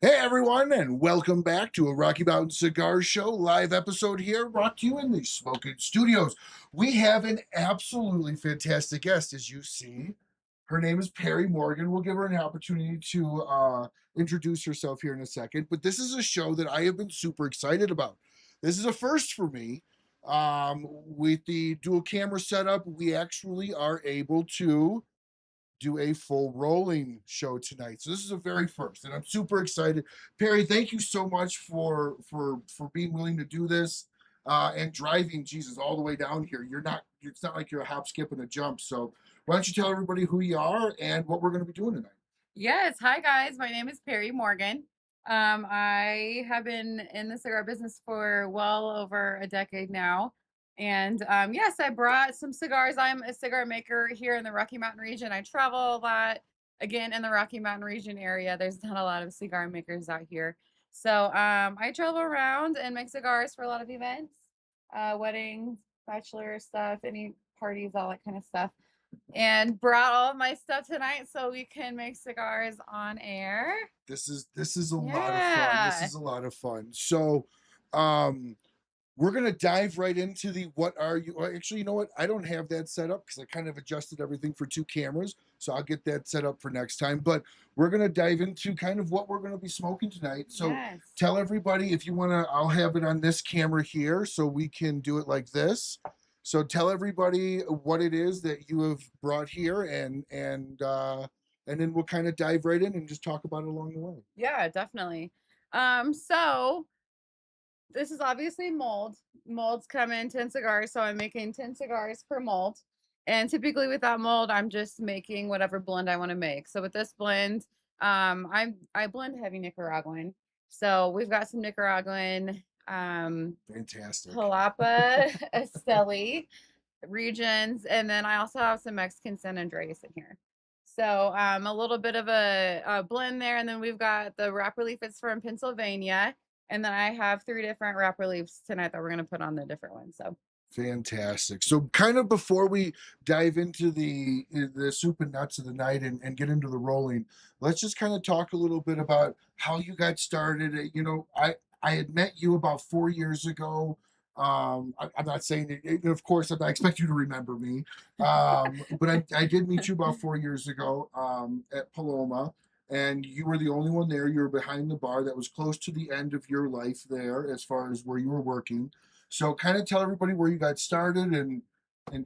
Hey everyone, and welcome back to a Rocky Mountain Cigar Show live episode here, brought to you in the Smoking Studios. We have an absolutely fantastic guest, as you see. Her name is Perrie Morgan. We'll give her an opportunity to introduce herself here in a second, but this is a show that I have been super excited about. This is a first for me. With the dual camera setup, we actually are able to do a full rolling show tonight. So this is a very first, and I'm super excited. Perrie, thank you so much for being willing to do this and driving Jesus all the way down here. You're not. It's not like you're a hop, skip, and a jump. So why don't you tell everybody who you are and what we're going to be doing tonight? Yes. Hi, guys. My name is Perrie Morgan. I have been in the cigar business for well over a decade now. And yes, I brought some cigars. I'm a cigar maker here in the Rocky Mountain region. I travel a lot. Again, in the Rocky Mountain region area, there's not a lot of cigar makers out here. So I travel around and make cigars for a lot of events, weddings, bachelor stuff, any parties, all that kind of stuff, and brought all of my stuff tonight so we can make cigars on air. This is a lot of fun. This Yeah. is a lot of fun. So, um, we're gonna dive right into the what are you actually, you know what, I don't have that set up because I kind of adjusted everything for two cameras, so I'll get that set up for next time. But we're gonna dive into kind of what we're gonna be smoking tonight. So Yes. tell everybody, if you want to, I'll have it on this camera here so we can do it like this. So tell everybody what it is that you have brought here, and then we'll kind of dive right in and just talk about it along the way. Yeah, definitely. So this is obviously mold. Molds come in 10 cigars, so I'm making 10 cigars per mold. And typically with that mold, I'm just making whatever blend I want to make. So with this blend, I blend heavy Nicaraguan. So we've got some Nicaraguan, Fantastic. Jalapa, Esteli regions, and then I also have some Mexican San Andreas in here. So a little bit of a blend there, and then we've got the wrapper leaf. It's from Pennsylvania, and then I have three different wrapper leaves tonight that we're gonna put on the different ones. So Fantastic. So, kind of before we dive into the soup and nuts of the night and get into the rolling, let's just kind of talk a little bit about how you got started. I had met you about 4 years ago. I'm not saying it, of course, I'm not expecting you to remember me, but I did meet you about 4 years ago at Paloma, and you were the only one there. You were behind the bar. That was close to the end of your life there, as far as where you were working. So kind of tell everybody where you got started and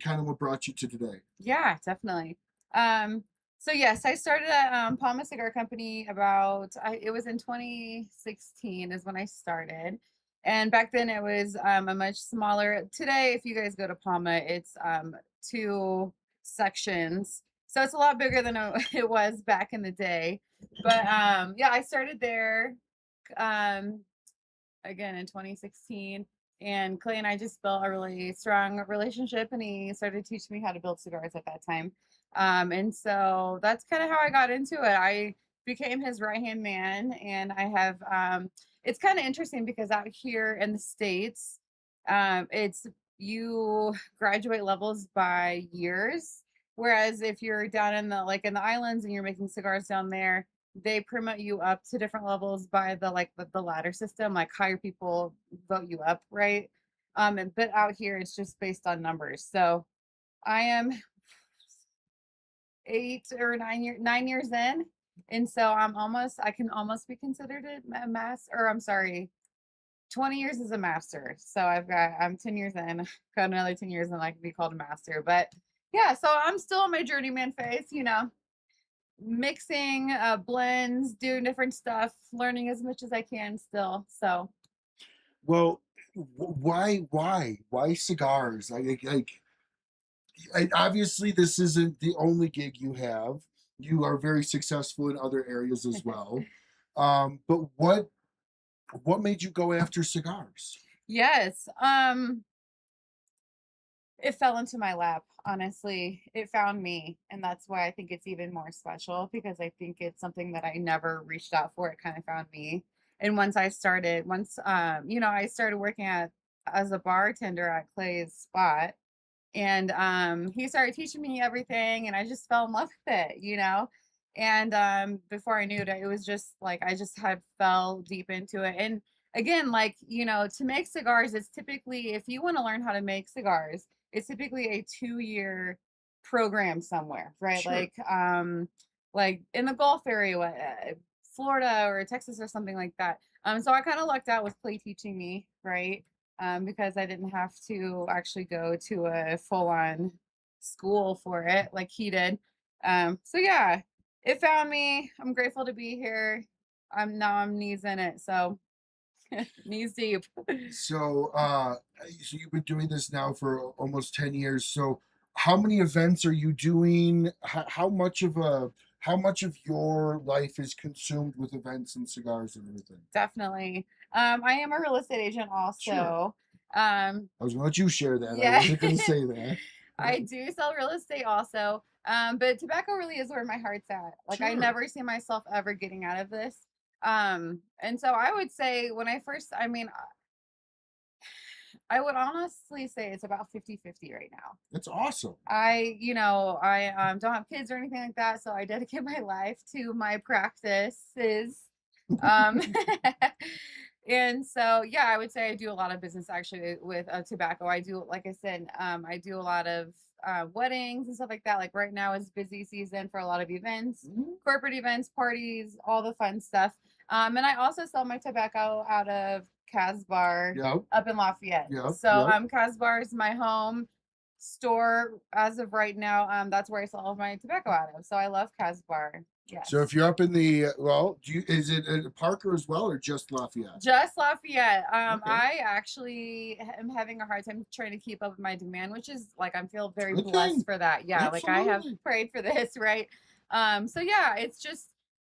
kind of what brought you to today. yeah, definitely. Um, so yes, I started at Palma Cigar Company it was in 2016 is when I started. And back then it was a much smaller. Today, if you guys go to Palma, it's two sections. So it's a lot bigger than it was back in the day. But yeah, I started there um again in 2016. And Clay and I just built a really strong relationship, and he started teaching me how to build cigars at that time. And so that's kind of how I got into it. I became his right hand man, and I have. It's kind of interesting because out here in the States, it's you graduate levels by years, whereas if you're down in the islands and you're making cigars down there, they promote you up to different levels by the ladder system, like higher people vote you up, right? But out here it's just based on numbers. So I am 9 years in, and so I can almost be considered a master, or I'm sorry, 20 years as a master. So I'm 10 years in, got another 10 years and I can be called a master. But yeah, so I'm still in my journeyman phase, mixing blends, doing different stuff, learning as much as I can still. So Well, why cigars? Obviously this isn't the only gig you have. You are very successful in other areas as well. But what made you go after cigars? yes, it fell into my lap. Honestly, it found me, and that's why I think it's even more special, because I think it's something that I never reached out for. It kind of found me. And I started working as a bartender at Clay's spot, and he started teaching me everything, and I just fell in love with it. And before I knew it, it was just like I just had fell deep into it. And again, like, you know, to make cigars, it's typically, if you want to learn how to make cigars, it's typically a 2-year program somewhere, right? Sure. Like in the Gulf area, Florida or Texas or something like that. So I kind of lucked out with Clay teaching me, right? Because I didn't have to actually go to a full-on school for it like he did. So yeah, it found me. I'm grateful to be here. I'm knees in it, so knees deep. So you've been doing this now for almost 10 years. So how many events are you doing? How much of your life is consumed with events and cigars and everything? Definitely. I am a real estate agent Sure. also. Um, I was gonna let you share that. I yeah. wasn't gonna say that. I do sell real estate also. But tobacco really is where my heart's at. Like I Sure. never see myself ever getting out of this. And so I would say when I first, I mean, I would honestly say it's about 50-50 right now. That's awesome. I don't have kids or anything like that, so I dedicate my life to my practices. Um, and so, yeah, I would say I do a lot of business actually with tobacco. I do, like I said, I do a lot of weddings and stuff like that. Like right now is busy season for a lot of events, Mhm. corporate events, parties, all the fun stuff. And I also sell my tobacco out of Casbar Yep. up in Lafayette. Yep. So Yep. Casbar is my home store as of right now. That's where I sell all of my tobacco out of. So I love Casbar. Yes. So if you're up in the is it Parker as well or just Lafayette? Just Lafayette. Okay. I actually am having a hard time trying to keep up with my demand, which is like I feel very Good blessed thing. for that. Yeah, like I have Absolutely. prayed for this, right? So yeah, it's just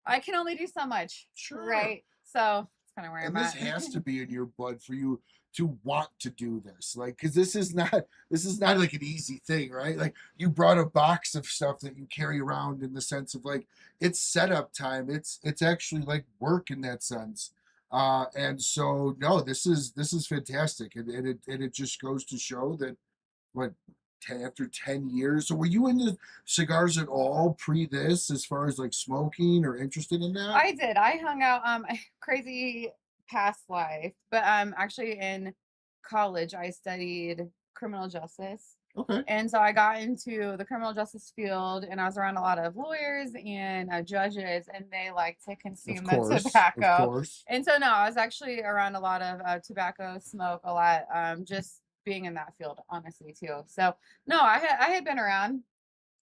I can only do so much, Sure. right? So that's kind of where And I'm this at. has to be in your blood for you to want to do this, like, because this is not like an easy thing, right? Like you brought a box of stuff that you carry around in the sense of like it's setup time, it's actually like work in that sense. And so no, this is fantastic, and it just goes to show that what 10, after 10 years. So were you into cigars at all pre this, as far as like smoking or interested in that? I did. I hung out crazy past life, but actually in college I studied criminal justice. Okay. And so I got into the criminal justice field and I was around a lot of lawyers and judges and they like to Of consume the course. Of tobacco. course. And so no, I was actually around a lot of tobacco smoke a lot just being in that field honestly too. So no, I had been around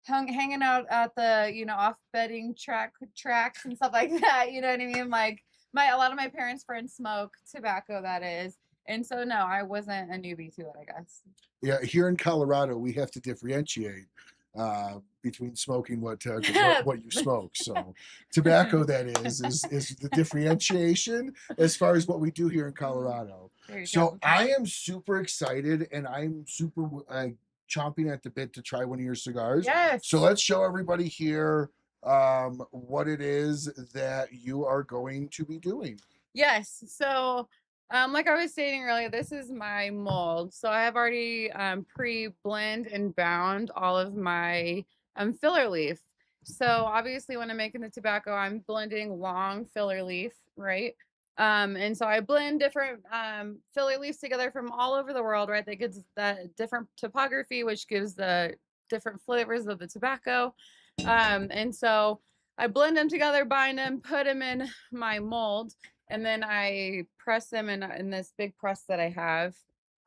hanging out at the off bedding tracks and stuff like that, you know what I mean, like a lot of my parents friends smoke tobacco, that is. And so no, I wasn't a newbie to it, I guess. Yeah, here in Colorado, we have to differentiate between smoking what you smoke. So tobacco, that is the differentiation as far as what we do here in Colorado. There you So go. I am super excited, and I'm super chomping at the bit to try one of your cigars. Yes. So let's show everybody here what it is that you are going to be doing. Yes. So, like I was stating earlier, this is my mold. So I have already pre-blend and bound all of my filler leaf. So obviously, when I'm making the tobacco, I'm blending long filler leaf, right? And so I blend different filler leaves together from all over the world, right? That gives that different topography, which gives the different flavors of the tobacco. And so I blend them together, bind them, put them in my mold, and then I press them in this big press that I have.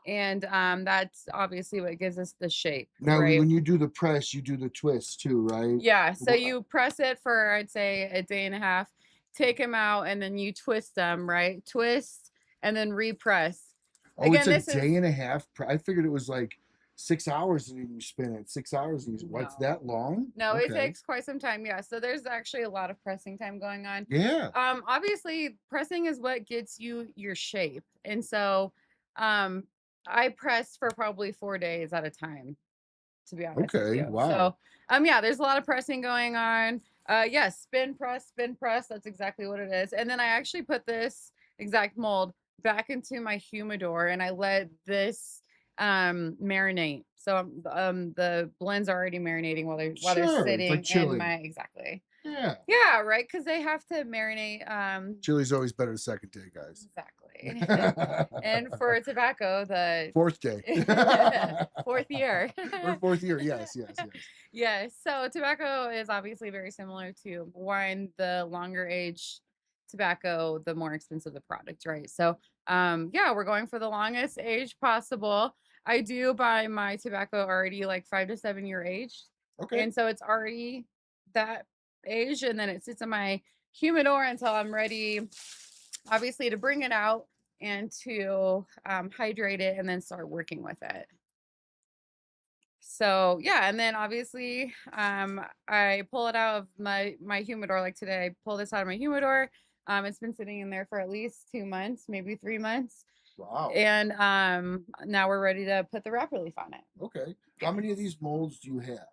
And that's obviously what gives us the shape, Now, right? when you do the press, you do the twist too, right? Yeah, so you press it for I'd say a day and a half, take them out, and then you twist them, right? Twist and then repress. Oh, it's Again, a this is day and a half. I figured it was like 6 hours and you spin it. 6 hours and what's no, that long? no, it Okay. takes quite some time. Yeah, so there's actually a lot of pressing time going on. Yeah. Obviously, pressing is what gets you your shape, and so I press for probably 4 days at a time, to be honest with Okay. you. Wow. So yeah, there's a lot of pressing going on. Yes, spin press, that's exactly what it is. And then I actually put this exact mold back into my humidor and I let this marinate. So the blends are already marinating while they're Sure. It's sitting like in chili. my exactly. Yeah. Yeah, right, because they have to marinate. Chili's always better the second day, guys. Exactly. And for tobacco, the Fourth day. fourth year. Or fourth year. Yes. Yes. So tobacco is obviously very similar to wine. The longer age tobacco, the more expensive the product, right? So yeah, we're going for the longest age possible. I do buy my tobacco already like 5 to 7 year aged. Okay. And so it's already that age, and then it sits in my humidor until I'm ready, obviously, to bring it out and to hydrate it and then start working with it. So yeah, and then obviously I pull it out of my humidor. Like today, I pull this out of my humidor. It's been sitting in there for at least 2 months, maybe 3 months. Wow. And now we're ready to put the wrapper leaf on it. Okay. How many of these molds do you have?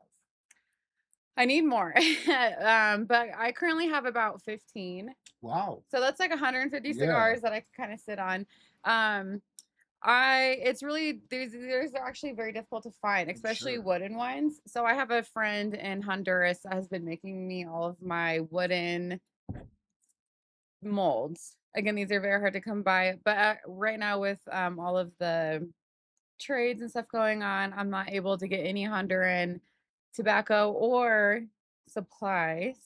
I need more. But I currently have about 15. Wow. So that's like 150 Yeah. cigars that I can kind of sit on. It's really there's actually very difficult to find, especially Sure. wooden ones. So I have a friend in Honduras that has been making me all of my wooden molds. Again, these are very hard to come by, but right now with all of the trades and stuff going on, I'm not able to get any Honduran tobacco or supplies.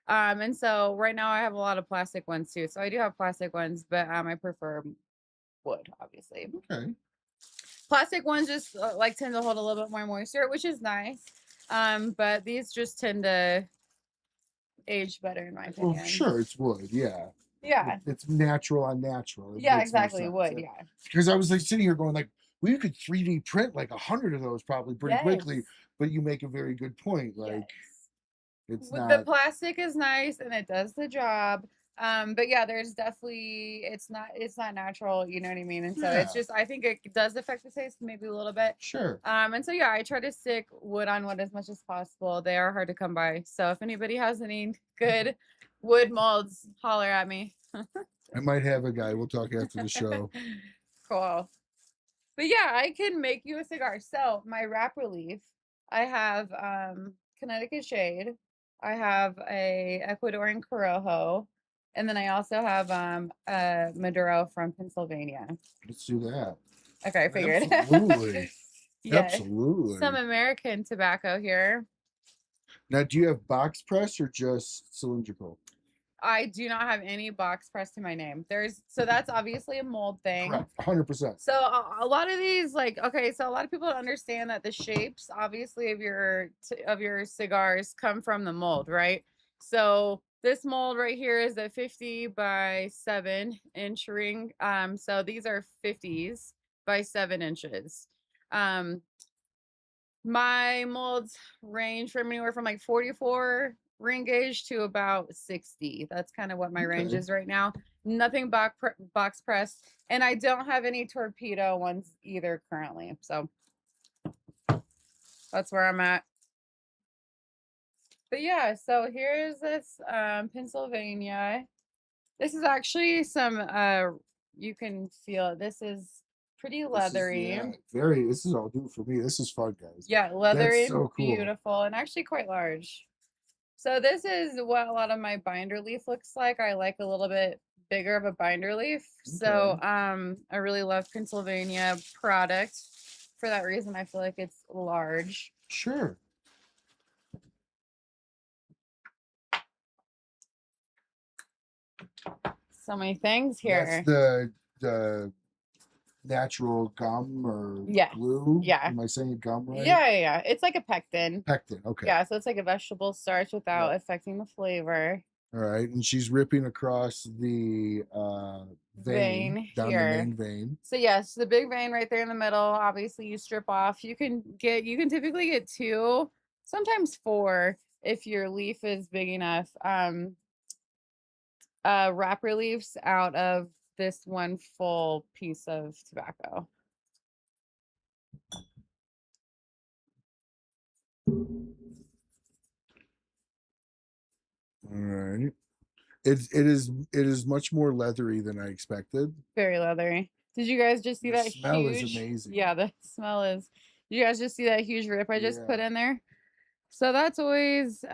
And so right now I have a lot of plastic ones too. So I do have plastic ones, but I prefer wood, obviously. Okay. Plastic ones just like tend to hold a little bit more moisture, which is nice. But these just tend to age better in my opinion. Well, sure, it's wood. Yeah. Yeah. It's natural on natural. Yeah, exactly. Wood. Yeah. Because I was like sitting here going like, well, you could 3D print like 100 of those probably pretty quickly. But you make a very good point. Like it's With not. the plastic is nice and it does the job. But yeah, there's definitely it's not natural, you know what I mean? And so it's just I think it does affect the taste maybe a little bit. Sure. And so yeah, I try to stick wood on wood as much as possible. They are hard to come by. So if anybody has any good wood molds, holler at me. I might have a guy. We'll talk after the show. Cool. But yeah, I can make you a cigar. So my wrapper leaf, I have Connecticut Shade. I have a Ecuadorian Corojo. And then I also have Maduro from Pennsylvania. Let's do that. Okay, I figured. Absolutely. Yes. Absolutely. Some American tobacco here. Now, do you have box press or just cylindrical? I do not have any box pressed to my name. So that's obviously a mold thing. Correct. 100%. So a lot of these, like, okay, so a lot of people don't understand that the shapes, obviously, of your cigars come from the mold, right? So this mold right here is a 50 by 7 inch ring. So these are 50s by 7 inches. My molds range from anywhere from like 44 ring gauge to about 60. That's kind of what my range is right now. Nothing box pressed, and I don't have any torpedo ones either currently. So that's where I'm at. But yeah, so here's this Pennsylvania. This is actually some you can feel it. This is pretty leathery. This is all new for me. This is fun, guys. Yeah, leathery, so cool. beautiful, and actually quite large. So this is what a lot of my binder leaf looks like. I like a little bit bigger of a binder leaf. So I really love Pennsylvania product. For that reason, I feel like it's large. Sure. So many things here. That's the natural gum or glue? Yeah. Am I saying gum right? Yeah. It's like a pectin. Pectin, okay. Yeah, so it's like a vegetable starch without affecting the flavor. All right, and she's ripping across the vein down here. The main vein. So yes, the big vein right there in the middle. Obviously, you strip off. You can typically get 2, sometimes 4 if your leaf is big enough. Wrapper leaves out of this one full piece of tobacco. All right. It is much more leathery than I expected. Very leathery. Did you guys just see that huge? The smell is amazing. Yeah, the smell is. Did you guys just see that huge rip I just put in there? So that's always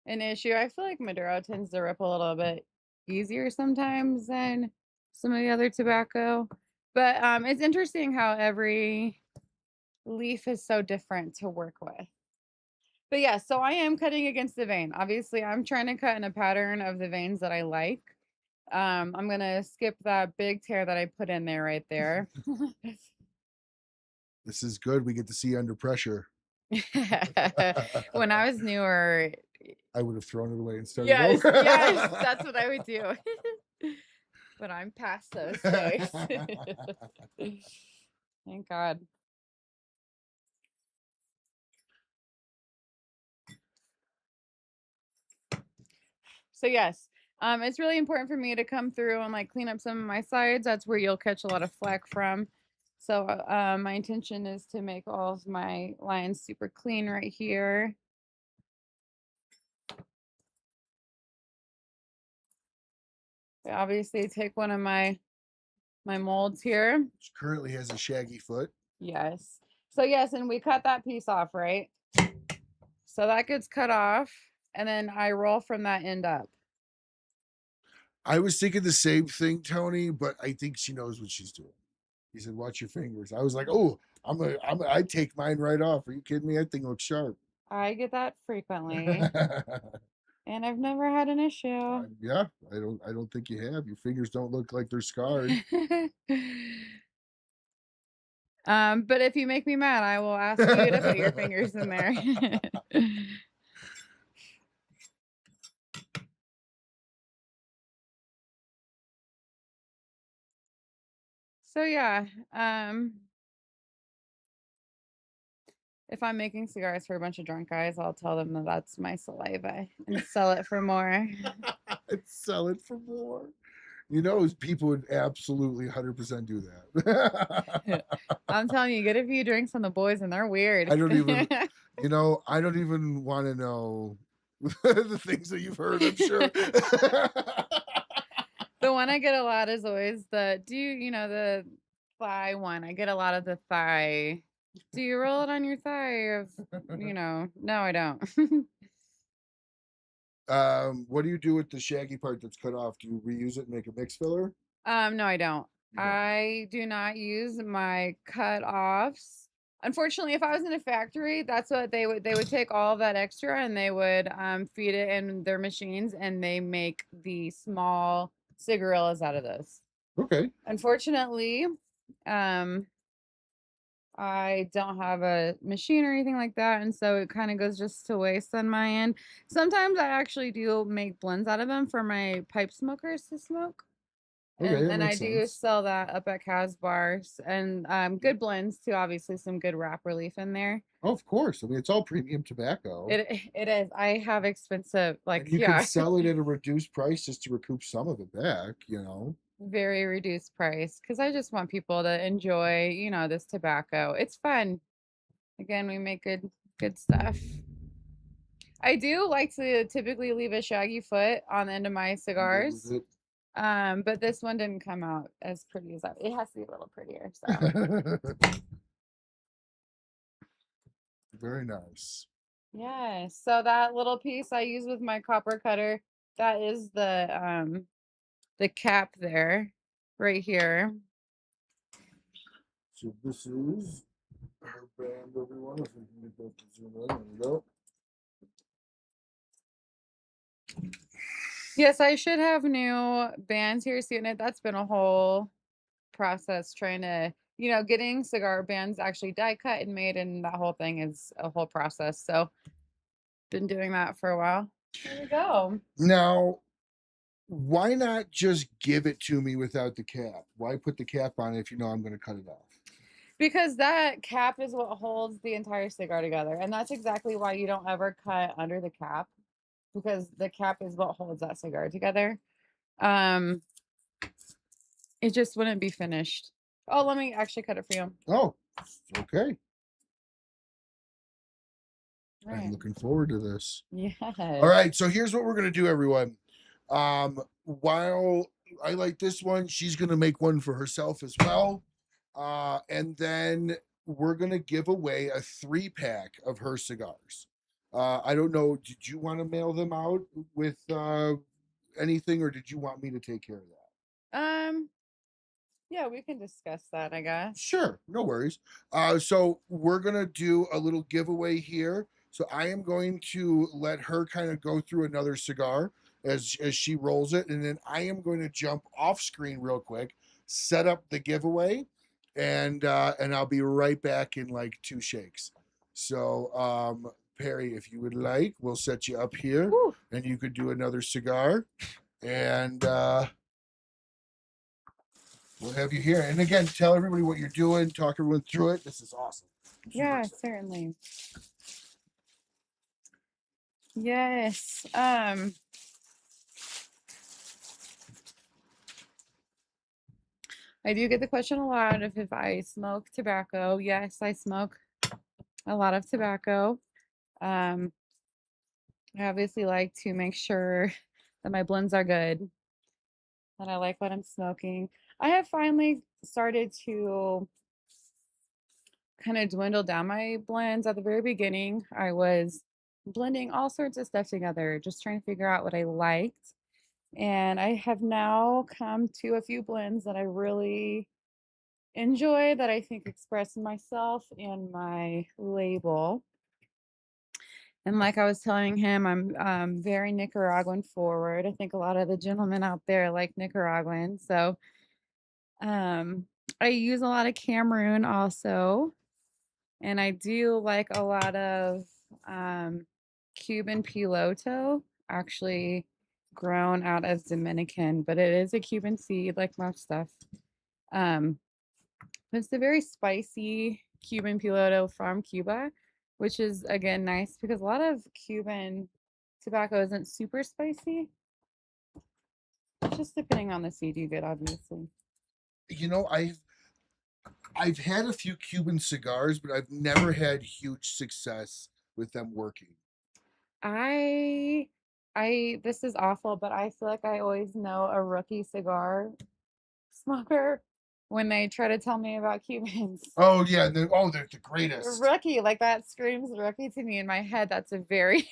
an issue. I feel like Maduro tends to rip a little bit easier sometimes than some of the other tobacco. But it's interesting how every leaf is so different to work with. But yeah, so I am cutting against the vein. Obviously, I'm trying to cut in a pattern of the veins that I like. I'm gonna skip that big tear that I put in there right there. This is good. We get to see you under pressure. When I was newer, I would have thrown it away and started yes, over. yes, that's what I would do. But I'm past those days. Thank God. So yes, it's really important for me to come through and like clean up some of my sides. That's where you'll catch a lot of flack from. So my intention is to make all of my lines super clean right here. I obviously take one of my molds here. Which currently has a shaggy foot. Yes. So yes, and we cut that piece off, right? So that gets cut off, and then I roll from that end up. I was thinking the same thing, Tony, but I think she knows what she's doing. He said, "Watch your fingers." I was like, "Oh, I take mine right off. Are you kidding me? That thing looks sharp." I get that frequently, and I've never had an issue. Yeah, I don't think you have. Your fingers don't look like they're scarred. But if you make me mad, I will ask you to put your fingers in there. So yeah, if I'm making cigars for a bunch of drunk guys, I'll tell them that that's my saliva and sell it for more. I'd sell it for more. You know, people would absolutely 100% do that. I'm telling you, get a few drinks on the boys and they're weird. I don't even, I don't even want to know the things that you've heard, I'm sure. The one I get a lot is always the thigh one. I get a lot of the thigh. Do you roll it on your thigh? No, I don't. What do you do with the shaggy part that's cut off? Do you reuse it and make a mix filler? No, I don't. I do not use my cut-offs. Unfortunately, if I was in a factory, that's what they would take all of that extra and they would feed it in their machines and they make the small cigarillas out of those. Okay. Unfortunately, I don't have a machine or anything like that, and so it kind of goes just to waste on my end. Sometimes I actually do make blends out of them for my pipe smokers to smoke. Okay, And I makes do sense. sell that up at Casa bars and good blends too, obviously some good wrap relief in there. Oh, of course. I mean, it's all premium tobacco. It is. I have expensive And you can sell it at a reduced price just to recoup some of it back, very reduced price because I just want people to enjoy, this tobacco. It's fun. Again, we make good stuff. I do like to typically leave a shaggy foot on the end of my cigars. But this one didn't come out as pretty as that. It has to be a little prettier. So very nice. yeah. So that little piece I use with my copper cutter, that is the cap there, right here. So this is her band, everyone. If we can get that to zoom in, there we go. Yes, I should have new bands here soon. That's been a whole process trying to, getting cigar bands actually die cut and made, and that whole thing is a whole process. So been doing that for a while. There we go. Now, why not just give it to me without the cap? Why put the cap on it if you know I'm going to cut it off? Because that cap is what holds the entire cigar together. And that's exactly why you don't ever cut under the cap, because the cap is what holds that cigar together. It just wouldn't be finished. Oh, let me actually cut it for you. Oh, okay. Right. I'm looking forward to this. Yeah. All right. So here's what we're going to do, everyone. While I like this one, she's going to make one for herself as well. And then we're going to give away a 3-pack of her cigars. I don't know. Did you want to mail them out with anything, or did you want me to take care of that? Yeah, we can discuss that, I guess. Sure, no worries. So we're gonna do a little giveaway here. So I am going to let her kind of go through another cigar as she rolls it, and then I am going to jump off screen real quick, set up the giveaway, and I'll be right back in like 2 shakes. So Perry, if you would like, we'll set you up here, Woo. and you could do another cigar, and we'll have you here. And again, tell everybody what you're doing, talk everyone through it. This is awesome. Yeah, certainly. Yes. I do get the question a lot of if I smoke tobacco. Yes, I smoke a lot of tobacco. I obviously like to make sure that my blends are good, that I like what I'm smoking. I have finally started to kind of dwindle down my blends. At the very beginning, I was blending all sorts of stuff together, just trying to figure out what I liked. And I have now come to a few blends that I really enjoy, that I think express myself and my label. And like I was telling him, I'm very Nicaraguan forward. I think a lot of the gentlemen out there like Nicaraguan. So I use a lot of Cameroon also. And I do like a lot of Cuban piloto, actually grown out of Dominican, but it is a Cuban seed like most stuff. Um, it's a very spicy Cuban piloto from Cuba, which is again nice because a lot of Cuban tobacco isn't super spicy. Just depending on the seed you get, obviously. You know, I've had a few Cuban cigars, but I've never had huge success with them working. I I this is awful, but I feel like I always know a rookie cigar smoker when they try to tell me about Cubans. Oh yeah, they're the greatest. Rookie, like that screams rookie to me in my head. That's a very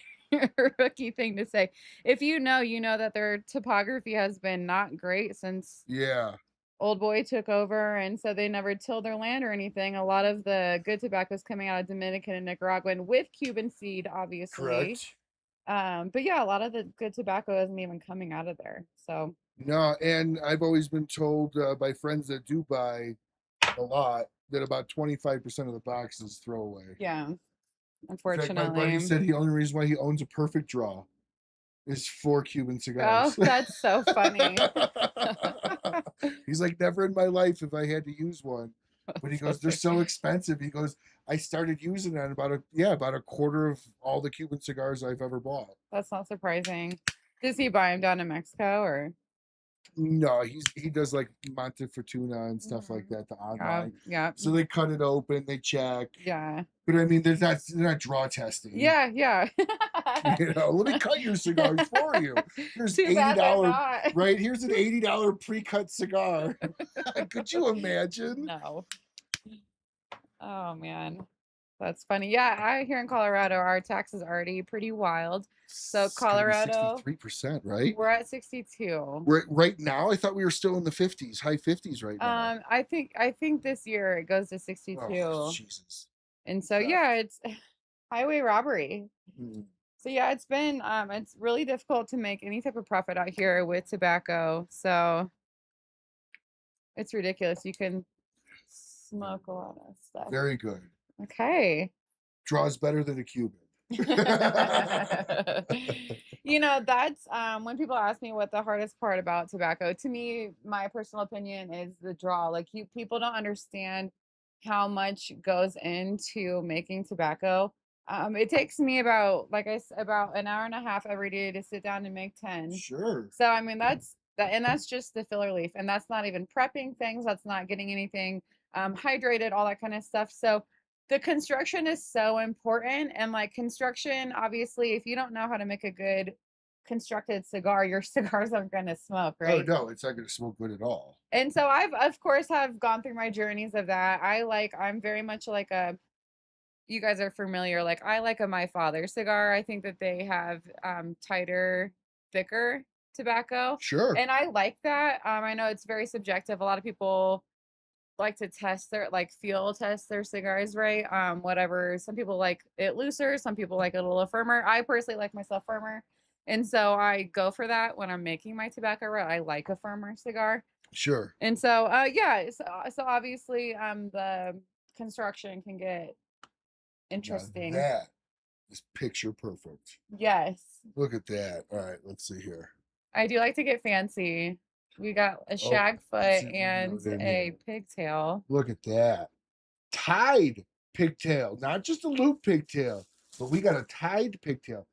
rookie thing to say. If you know, you know that their topography has been not great since Yeah, old boy took over, and so they never tilled their land or anything. A lot of the good tobacco is coming out of Dominican and Nicaraguan with Cuban seed, obviously. correct. But yeah, a lot of the good tobacco isn't even coming out of there. So No, and I've always been told by friends that do buy a lot that about 25% of the box is throwaway. yeah, In fact, my buddy unfortunately. said the only reason why he owns a perfect draw is for Cuban Oh, cigars. that's so funny. He's like, never in my life if I had to use one. But he goes, they're so expensive. He goes, I started using it about a quarter of all the Cuban cigars I've ever bought. That's not surprising. Does he buy them down in Mexico or? No, he does like Monte Fortuna and stuff like that, the online. Yeah, So they cut it open, they check. yeah, But I mean, they're not draw testing. yeah, yeah. You know, let me cut your cigars for you. Here's Too bad they're $80, not. right? Here's an $80 pre-cut cigar. Could you imagine? No. Oh man, that's funny. Yeah, I here in Colorado, our tax is already pretty wild. So It's gonna be Colorado, 63%, right? we're at 62. Right now, I thought we were still in the 50s, high 50s right now. I think this year it goes to Oh, 62. Jesus. And so Yeah. yeah, it's highway robbery. Mm. So yeah, it's really difficult to make any type of profit out here with tobacco. So it's ridiculous. You can smoke a lot of stuff. Very good. Okay. Draws better than a Cuban. You know, that's when people ask me what the hardest part about tobacco, to me, my personal opinion is the draw. Like people don't understand how much goes into making tobacco. It takes me about, about an hour and a half every day to sit down and make 10. Sure. So I mean that's just the filler leaf, and that's not even prepping things. That's not getting anything hydrated, all that kind of stuff. So the construction is so important, and like construction, obviously, if you don't know how to make a good constructed cigar, your cigars aren't going to smoke, Oh right? no, it's not going to smoke good at all. And so I've of course have gone through my journeys of that. I'm very much like you guys are familiar, like I like a My Father cigar. I think that they have tighter, thicker tobacco. Sure. And I like that. I know it's very subjective. A lot of people like to test their like feel test their cigars, right? Whatever. Some people like it looser, some people like it a little firmer. I personally like myself firmer. And so I go for that when I'm making my tobacco. I like a firmer cigar. Sure. And so yeah, so obviously the construction can get Now interesting. that is picture perfect. Yes. Look at that. All right, let's see here. I do like to get fancy. We got a Oh, shag it's foot in and there. a pigtail. Look at that. Tied pigtail, not just a loop pigtail, but we got a tied pigtail.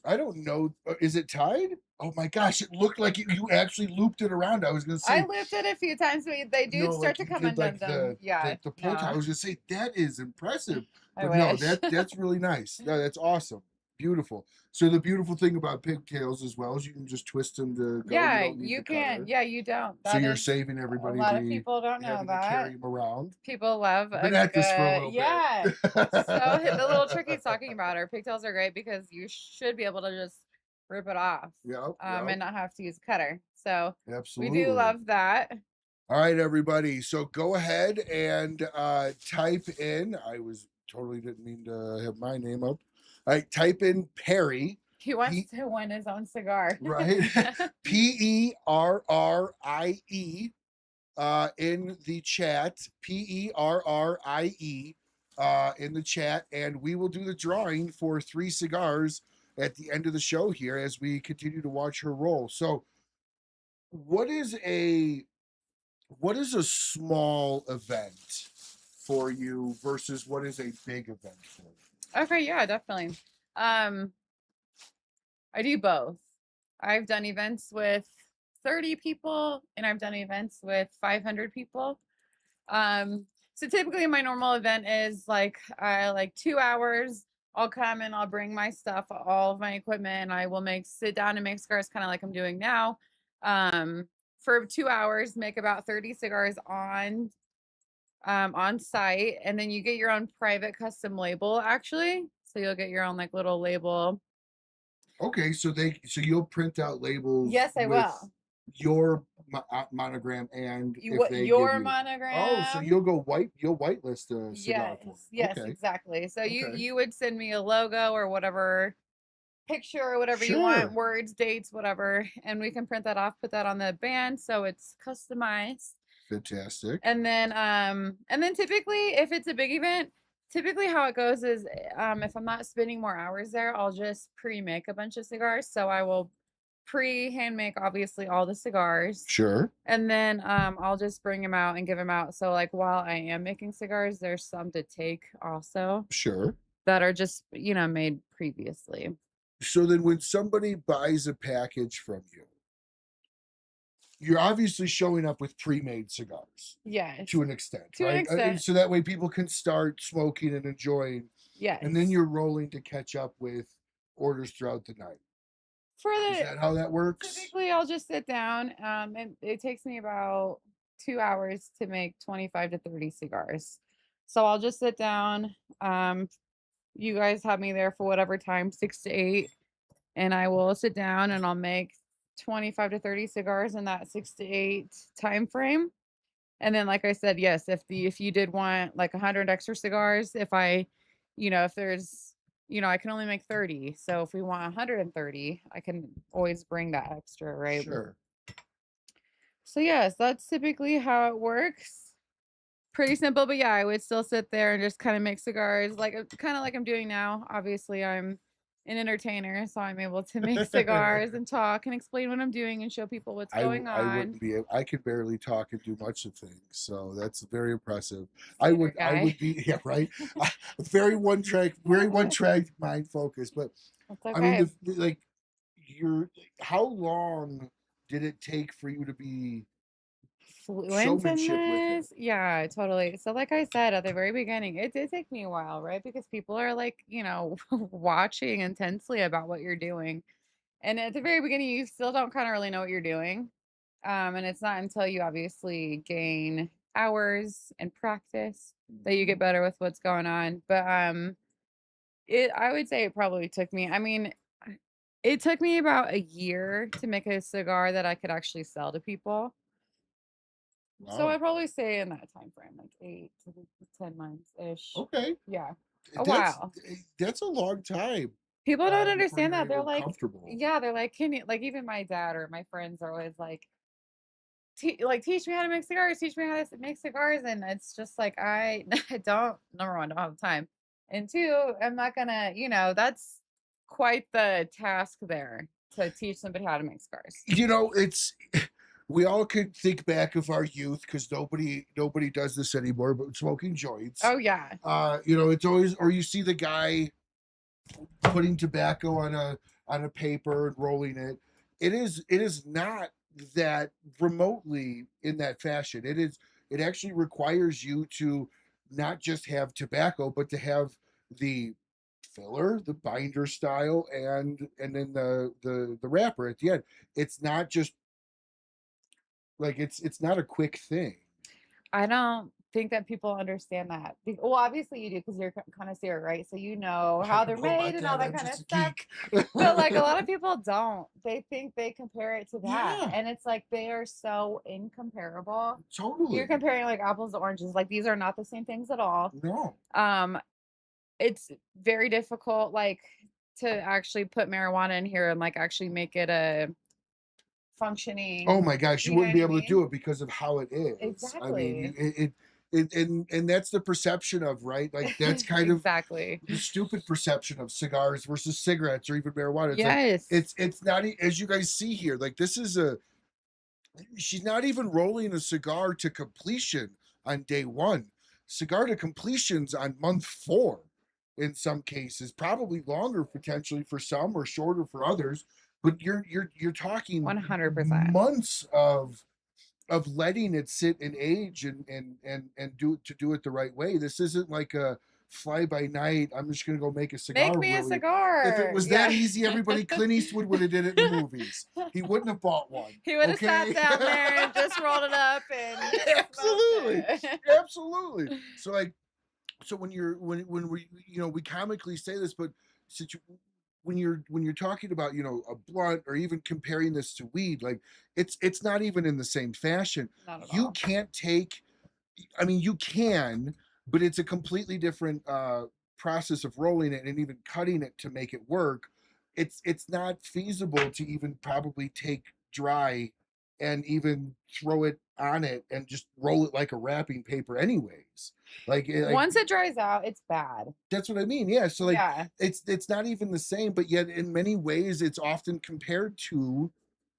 I don't know. Is it tied? Oh my gosh, it looked like you actually looped it around. I was gonna I say looped it a few times, but they do no, start like to you come did undone like them. Yeah, the pull tie. I no, was gonna say that is impressive, I but no, wish. that's really nice. No, that's awesome, beautiful. So the beautiful thing about pigtails as well is you can just twist them to go. You Yeah, don't need you the can. cutter, Yeah, you don't. so That you're is saving a everybody lot of the people don't know having to carry that. them around. People love I've a been at this for a good, little yeah. bit. So the little trick he's talking about, our pigtails are great because you should be able to just rip it off, Yep, and not have to use a cutter. So we do absolutely. love that. All right, everybody. So go ahead and type in. I was totally didn't mean to have my name up. All right, type in Perrie. He wants to win his own cigar. Right? Perrie in the chat. Perrie in the chat. And we will do the drawing for 3 cigars at the end of the show here as we continue to watch her roll. So what is a small event for you versus what is a big event for you? Okay, yeah, definitely. Um, I do both. I've done events with 30 people and I've done events with 500 people. So typically my normal event is like 2 hours. I'll come and I'll bring my stuff, all of my equipment, and I will sit down and make cigars kind of like I'm doing now. For 2 hours, make about 30 cigars on site, and then you get your own private custom label actually. So you'll get your own like little label. Okay, so you'll print out labels. Yes, I with will. your monogram and What if they your give you. monogram? Oh, so you'll whitelist a cigar for them. Yes, Okay. exactly. So Okay. you would send me a logo or whatever picture or whatever you want, Sure. words, dates, whatever, and we can print that off, put that on the band so it's customized. Fantastic. And then typically if it's a big event, typically how it goes is if I'm not spending more hours there, I'll just pre-make a bunch of cigars. So I will pre-hand make obviously all the cigars. Sure. And then I'll just bring them out and give them out. So like while I am making cigars, there's some to take also Sure. that are just, made previously. So then when somebody buys a package from you, you're obviously showing up with pre-made cigars. Yes. To an extent, To an right? extent. So that way people can start smoking and enjoying. Yes. And then you're rolling to catch up with orders throughout the night. Is that how that works? Typically I'll just sit down. And it takes me about 2 hours to make 25 to 30 cigars. So I'll just sit down. You guys have me there for whatever time, 6 to 8, and I will sit down and I'll make 25 to 30 cigars in that 6 to 8 time frame. And then like I said, yes, if you did want like 100 extra cigars, if there's I can only make 30. So if we want 130, I can always bring that extra, right? Sure. So yes, that's typically how it works. Pretty simple, but yeah, I would still sit there and just kind of make cigars, kind of like I'm doing now. Obviously, I'm an entertainer, so I'm able to make cigars and talk and explain what I'm doing and show people what's going on. I wouldn't be. I could barely talk and do much of things, so that's very impressive. I would be right. Very one track mind focus, but that's okay. I mean, how long did it take for you to be fluent in this? Yeah, totally. So like I said at the very beginning, it did take me a while, right? Because people are like, watching intensely about what you're doing. And at the very beginning, you still don't kind of really know what you're doing. And it's not until you obviously gain hours and practice that you get better with what's going on. But I would say it probably took me, I mean, it took me about a year to make a cigar that I could actually sell to people. So Wow. I'd probably say in that time frame, like 8 to 10 months ish. Okay. Yeah, a That's while. that's a long time People don't before understand you're that. They're even like, comfortable. yeah, they're like, can you, like, even my dad or my friends are always like, like, teach me how to make cigars, teach me how to make cigars. And it's just like, I don't, number one, don't have time. And two, I'm not gonna, that's quite the task there to teach somebody how to make cigars. You know, it's we all could think back of our youth because nobody does this anymore, but smoking joints. Oh, yeah. You know, it's always, or you see the guy putting tobacco on a paper and rolling it. It is not that remotely in that fashion. It actually requires you to not just have tobacco, but to have the filler, the binder style, and then the wrapper at the end. It's not just like it's not a quick thing. I don't think that people understand that. Well, obviously you do because you're kind of serious, right? So you know I how they're don't know made about and all that. that I'm kind of just a stuff. geek. But like a lot of people don't. They think they compare it to that. Yeah, And it's like they are so incomparable. You're totally. comparing like apples to oranges. Like these are not the same things at all. No. Um, it's very difficult like to actually put marijuana in here and like actually make it a Oh functioning, my gosh, you you know wouldn't what be I able to do mean? it because of how it is. I mean, Exactly. and that's the perception of, right? Like that's kind of Exactly. the stupid perception of cigars versus cigarettes or even marijuana. It's like Yes. it's not as you guys see here. Like this is a she's not even rolling a cigar to completion on day one. Cigar to completions on month four in some cases, probably longer potentially for some or shorter for others. But you're talking 100%. months of letting it sit and age and do it the right way. This isn't like a fly by night. I'm just gonna go make a Make cigar. me a Really, if it cigar. was that Yeah. easy, everybody Clint Eastwood would have did it in the movies. He wouldn't have bought one. He would have Okay. sat down there and just rolled it up and Absolutely, smoked it. absolutely. So like, so when we we comically say this, but when you're talking about a blunt or even comparing this to weed, like it's not even in the same fashion. Not at You all. can't take, I mean, you can, but it's a completely different process of rolling it and even cutting it to make it work. It's not feasible to even probably take dry and even throw it on it and just roll it like a wrapping paper, anyways. Like Once it dries out, it's bad. that's what I mean. Yeah. So like Yeah. it's not even the same, but yet in many ways it's often compared to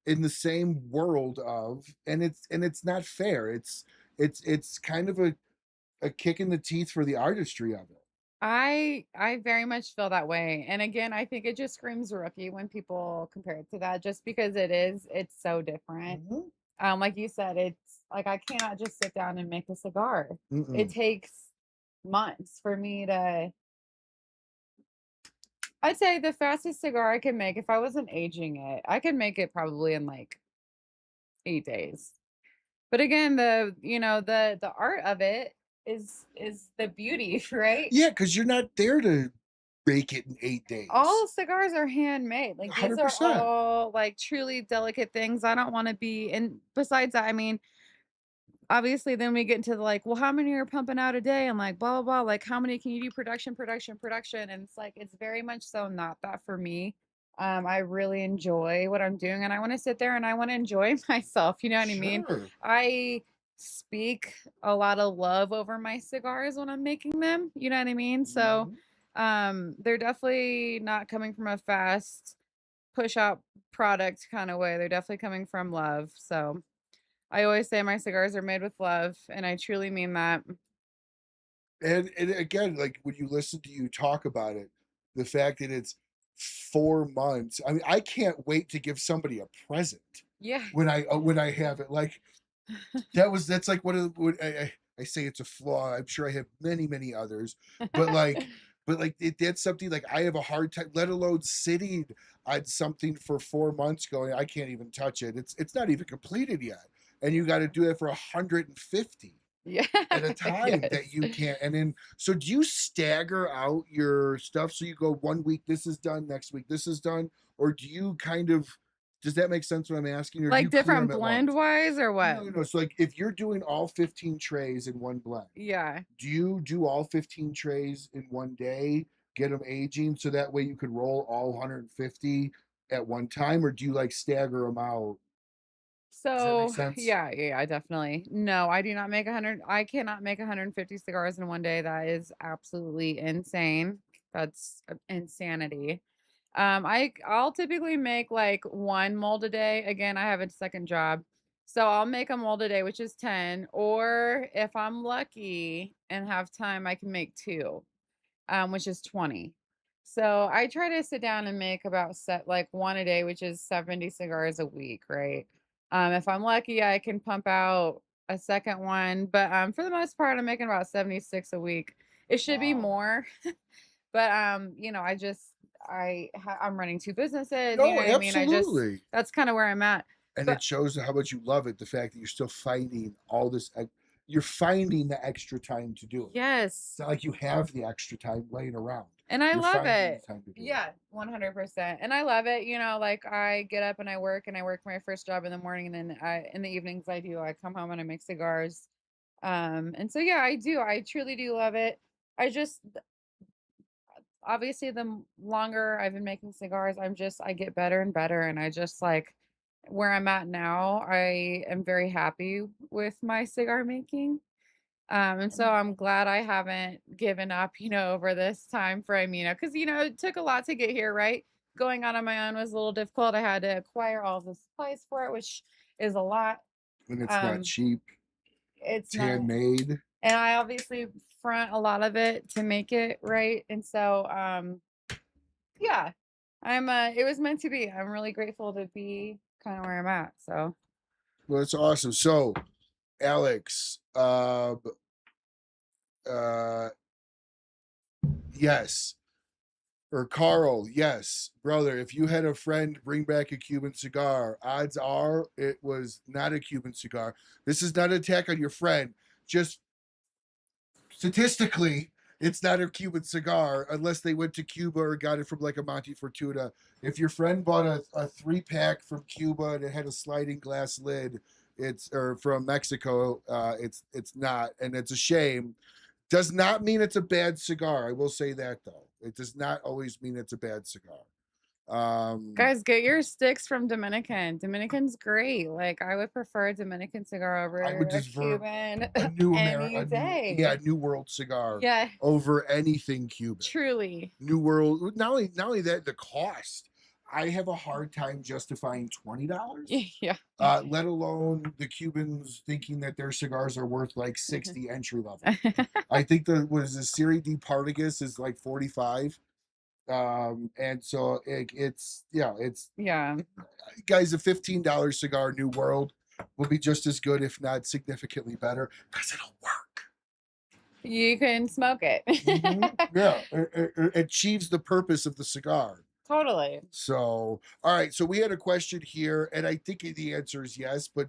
in the same world of, and it's not fair. It's kind of a kick in the teeth for the artistry of it. I very much feel that way. And again, I think it just screams rookie when people compare it to that just because it's so different. Mhm. Like you said, it's like I cannot just sit down and make a cigar. It Mm-mm. takes months for me to, I'd say the fastest cigar I can make if I wasn't aging it, I could make it probably in like 8 days. But again, the art of it is the beauty, right? Yeah, because you're not there to bake it in 8 days. All cigars are handmade. Like these are 100%. all like truly delicate things. I don't want to be, and besides that, I mean, obviously then we get into the like, well, how many are pumping out a day? And like blah blah blah. Like how many can you do production? And it's like it's very much so not that for me. I really enjoy what I'm doing and I want to sit there and I want to enjoy myself. You know what I mean? Sure. I speak a lot of love over my cigars when I'm making them. You know what I mean? So Mhm. they're definitely not coming from a fast push out product kind of way. They're definitely coming from love. So I always say my cigars are made with love, and I truly mean that. And again, like when you listen to you talk about it, the fact that it's 4 months. I mean, I can't wait to give somebody a present Yeah. when I have it. Like that's like one of the what I say it's a flaw. I'm sure I have many others, but like that's something like I have a hard time, let alone sitting on something for 4 months going, I can't even touch it. It's not even completed yet. And you got to do it for 150. Yeah. at a time that Yes. you can't. And then, so do you stagger out your stuff? So you go 1 week, this is done, next week, this is done, or do you kind of, does that make sense what I'm asking? Or do Like you clear different them at blend once? wise or what? No. So like if you're doing all 15 trays in one blend, Yeah. do you do all 15 trays in one day, get them aging so that way you could roll all 150 at one time, or do you like stagger them out? Does that make So, sense? yeah, definitely. No, I do not make 100. I cannot make 150 cigars in one day. That is absolutely insane. That's insanity. I'll typically make like one mold a day. Again, I have a second job. So I'll make a mold a day, which is 10, or if I'm lucky and have time, I can make two, which is 20. So I try to sit down and make about set like one a day, which is 70 cigars a week, right? If I'm lucky, I can pump out a second one, but for the most part, I'm making about 76 a week. It should be Wow. more, but I'm running two businesses, you know No, what I mean? absolutely. That's kind of where I'm at. And But it shows how much you love it, the fact that you're still finding all this, you're finding the extra time to do it. It's yes, not like you have the extra time laying around. and I You're love finding the it. time to do it. Yeah, 100%. And I love it. You know, like I get up and I work my first job in the morning and then in the evenings I come home and I make cigars. And so yeah, I do. I truly do love it. I just obviously longer I've been making cigars, I get better and better and I just like where I'm at now, I am very happy with my cigar making. And so I'm glad I haven't given up, over this time frame, because it took a lot to get here, right? Going out on my own was a little difficult. I had to acquire all the supplies for it, which is a lot. And it's not Um, cheap. it's It's not, handmade. and I obviously front a lot of it to make it right. And so, yeah, it was meant to be. I'm really grateful to be kind of where I'm at. So, Well, it's awesome. So, Alex, uh, yes. Or Carl, yes, brother. If you had a friend bring back a Cuban cigar, odds are it was not a Cuban cigar. This is not an attack on your friend. Just statistically, it's not a Cuban cigar unless they went to Cuba or got it from like a Monte Fortuna. If your friend bought a 3-pack from Cuba and it had a sliding glass lid, it's or from Mexico, it's not, and it's a shame. Does not mean it's a bad cigar. I will say that though. It does not always mean it's a bad cigar. guys, get your sticks from Dominican. Dominican's great. Like, I would prefer a Dominican cigar I would over a just for Cuban a new any day. New World cigar Yeah, over anything Cuban. truly. New World. Not only that, the cost. I have a hard time justifying $20. Yeah. Let alone the Cubans thinking that their cigars are worth like 60 entry level. I think the Serie D Partagas is like 45. And so it's Yeah. guys, a $15 cigar New World will be just as good, if not significantly better, because it'll work. You can smoke it. Yeah, it achieves the purpose of the cigar. Totally. So, all right. So we had a question here, and I think the answer is yes. But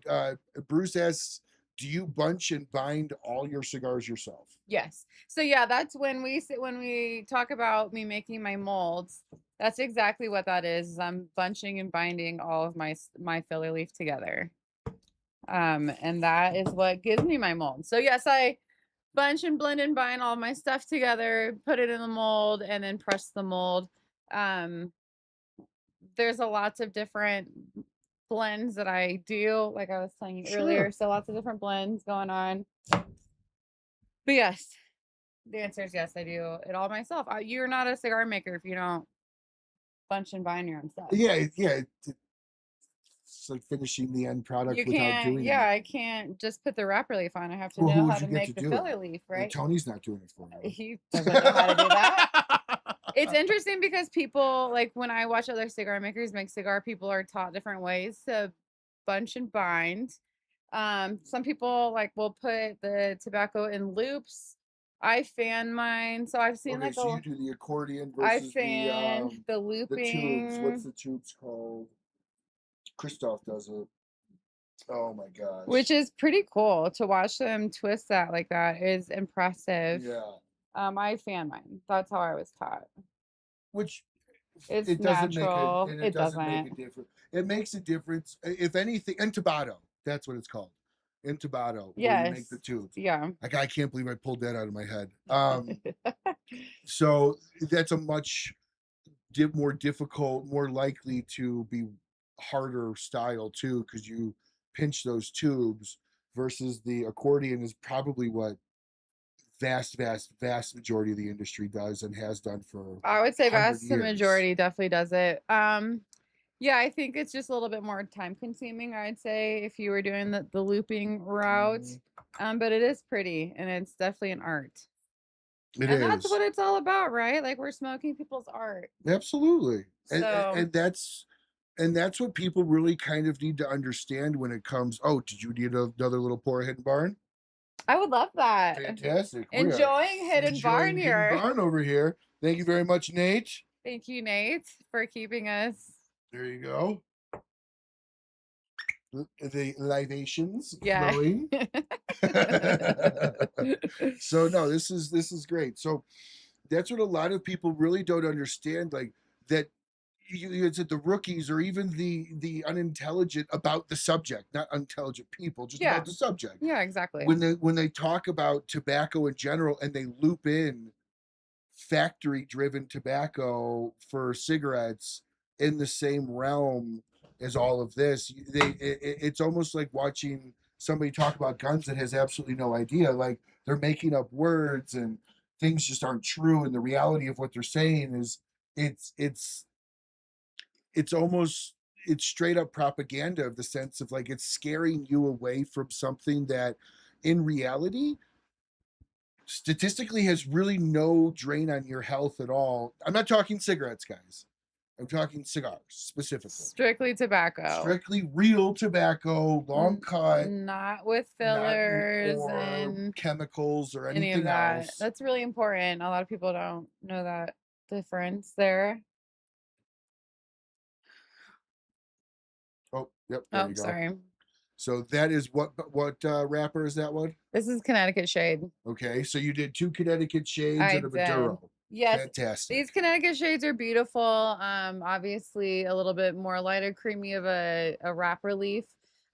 Bruce asks, "Do you bunch and bind all your cigars yourself?" Yes. So yeah, that's when we talk about me making my molds. That's exactly what that is. I'm bunching and binding all of my filler leaf together. And that is what gives me my mold. So yes, I bunch and blend and bind all my stuff together, put it in the mold, and then press the mold. Um, there's a lots of different blends that I do, like I was telling you earlier. Sure. So lots of different blends going on. But yes, the answer is yes, I do it all myself. You're not a cigar maker if you don't bunch and bind your own stuff. Yeah. It's like finishing the end product You without can't, doing yeah, it. I can't just put the wrapper leaf on. I have to Well, who know would how you to get to make the do filler it? leaf, And right? Tony's not doing it for you. He doesn't know how to do that. It's interesting because people, like when I watch other cigar makers make cigar, people are taught different ways to bunch and bind. Some people like will put the tobacco in loops. I fan mine, so I've seen Okay, like so you do the accordion I versus fan the the tubes. What's looping. the tubes called? Kristoff does it. Oh my which gosh. is pretty cool to watch them twist that like that is impressive. Yeah. I fan mine. That's how I was taught. Which It's it doesn't make it, natural. and it It doesn't make a doesn't. difference. It makes a difference, if anything. Entubado, that's what it's called. Entubado, where you make the Yes. tubes. Yeah. Like, I can't believe I pulled that out of my head. So that's a much more difficult, more likely to be harder style too, because you pinch those tubes, versus the accordion is probably what vast majority of the industry does and has done for I would say 100 vast the years. majority definitely does it. Yeah, I think it's just a little bit more time consuming, I'd say, if you were doing the looping route. Mhm. But it is pretty and it's definitely an art. It And that's is. what it's all about, right? Like we're smoking people's art. Absolutely. So And that's what people really kind of need to understand when it comes. Oh, did you need another little pour of Hidden Barn? I would love that. Fantastic. We are Enjoying Hidden Barn enjoying Hidden here. Barn over here. Thank you very much, Nate. Thank you, Nate, for keeping us. There you go. The libations Yeah. flowing. So no, this is great. So that's what a lot of people really don't understand, like that. You said the rookies, or even the unintelligent about the subject, not intelligent people, just Yeah. about the subject. Yeah, exactly. When they talk about tobacco in general, and they loop in factory driven tobacco for cigarettes in the same realm as all of this, it's almost like watching somebody talk about guns that has absolutely no idea. Like, they're making up words, and things just aren't true, and the reality of what they're saying is, it's it's almost, it's straight up propaganda, of the sense of, like, it's scaring you away from something that in reality statistically has really no drain on your health at all. I'm not talking cigarettes, guys. I'm talking cigars specifically. Strictly tobacco. Strictly real tobacco, long cut, Not with not fillers or and chemicals or any of anything that. else. That's really important. A lot of people don't know that difference there. Oh, yep, there Oh, you go. sorry. So that is what wrapper is that one? This is Connecticut Shade. Okay, so you did two Connecticut shades I and a did. Maduro. Yes, Fantastic. these Connecticut shades are beautiful. Obviously a little bit more lighter, creamy of a wrapper leaf.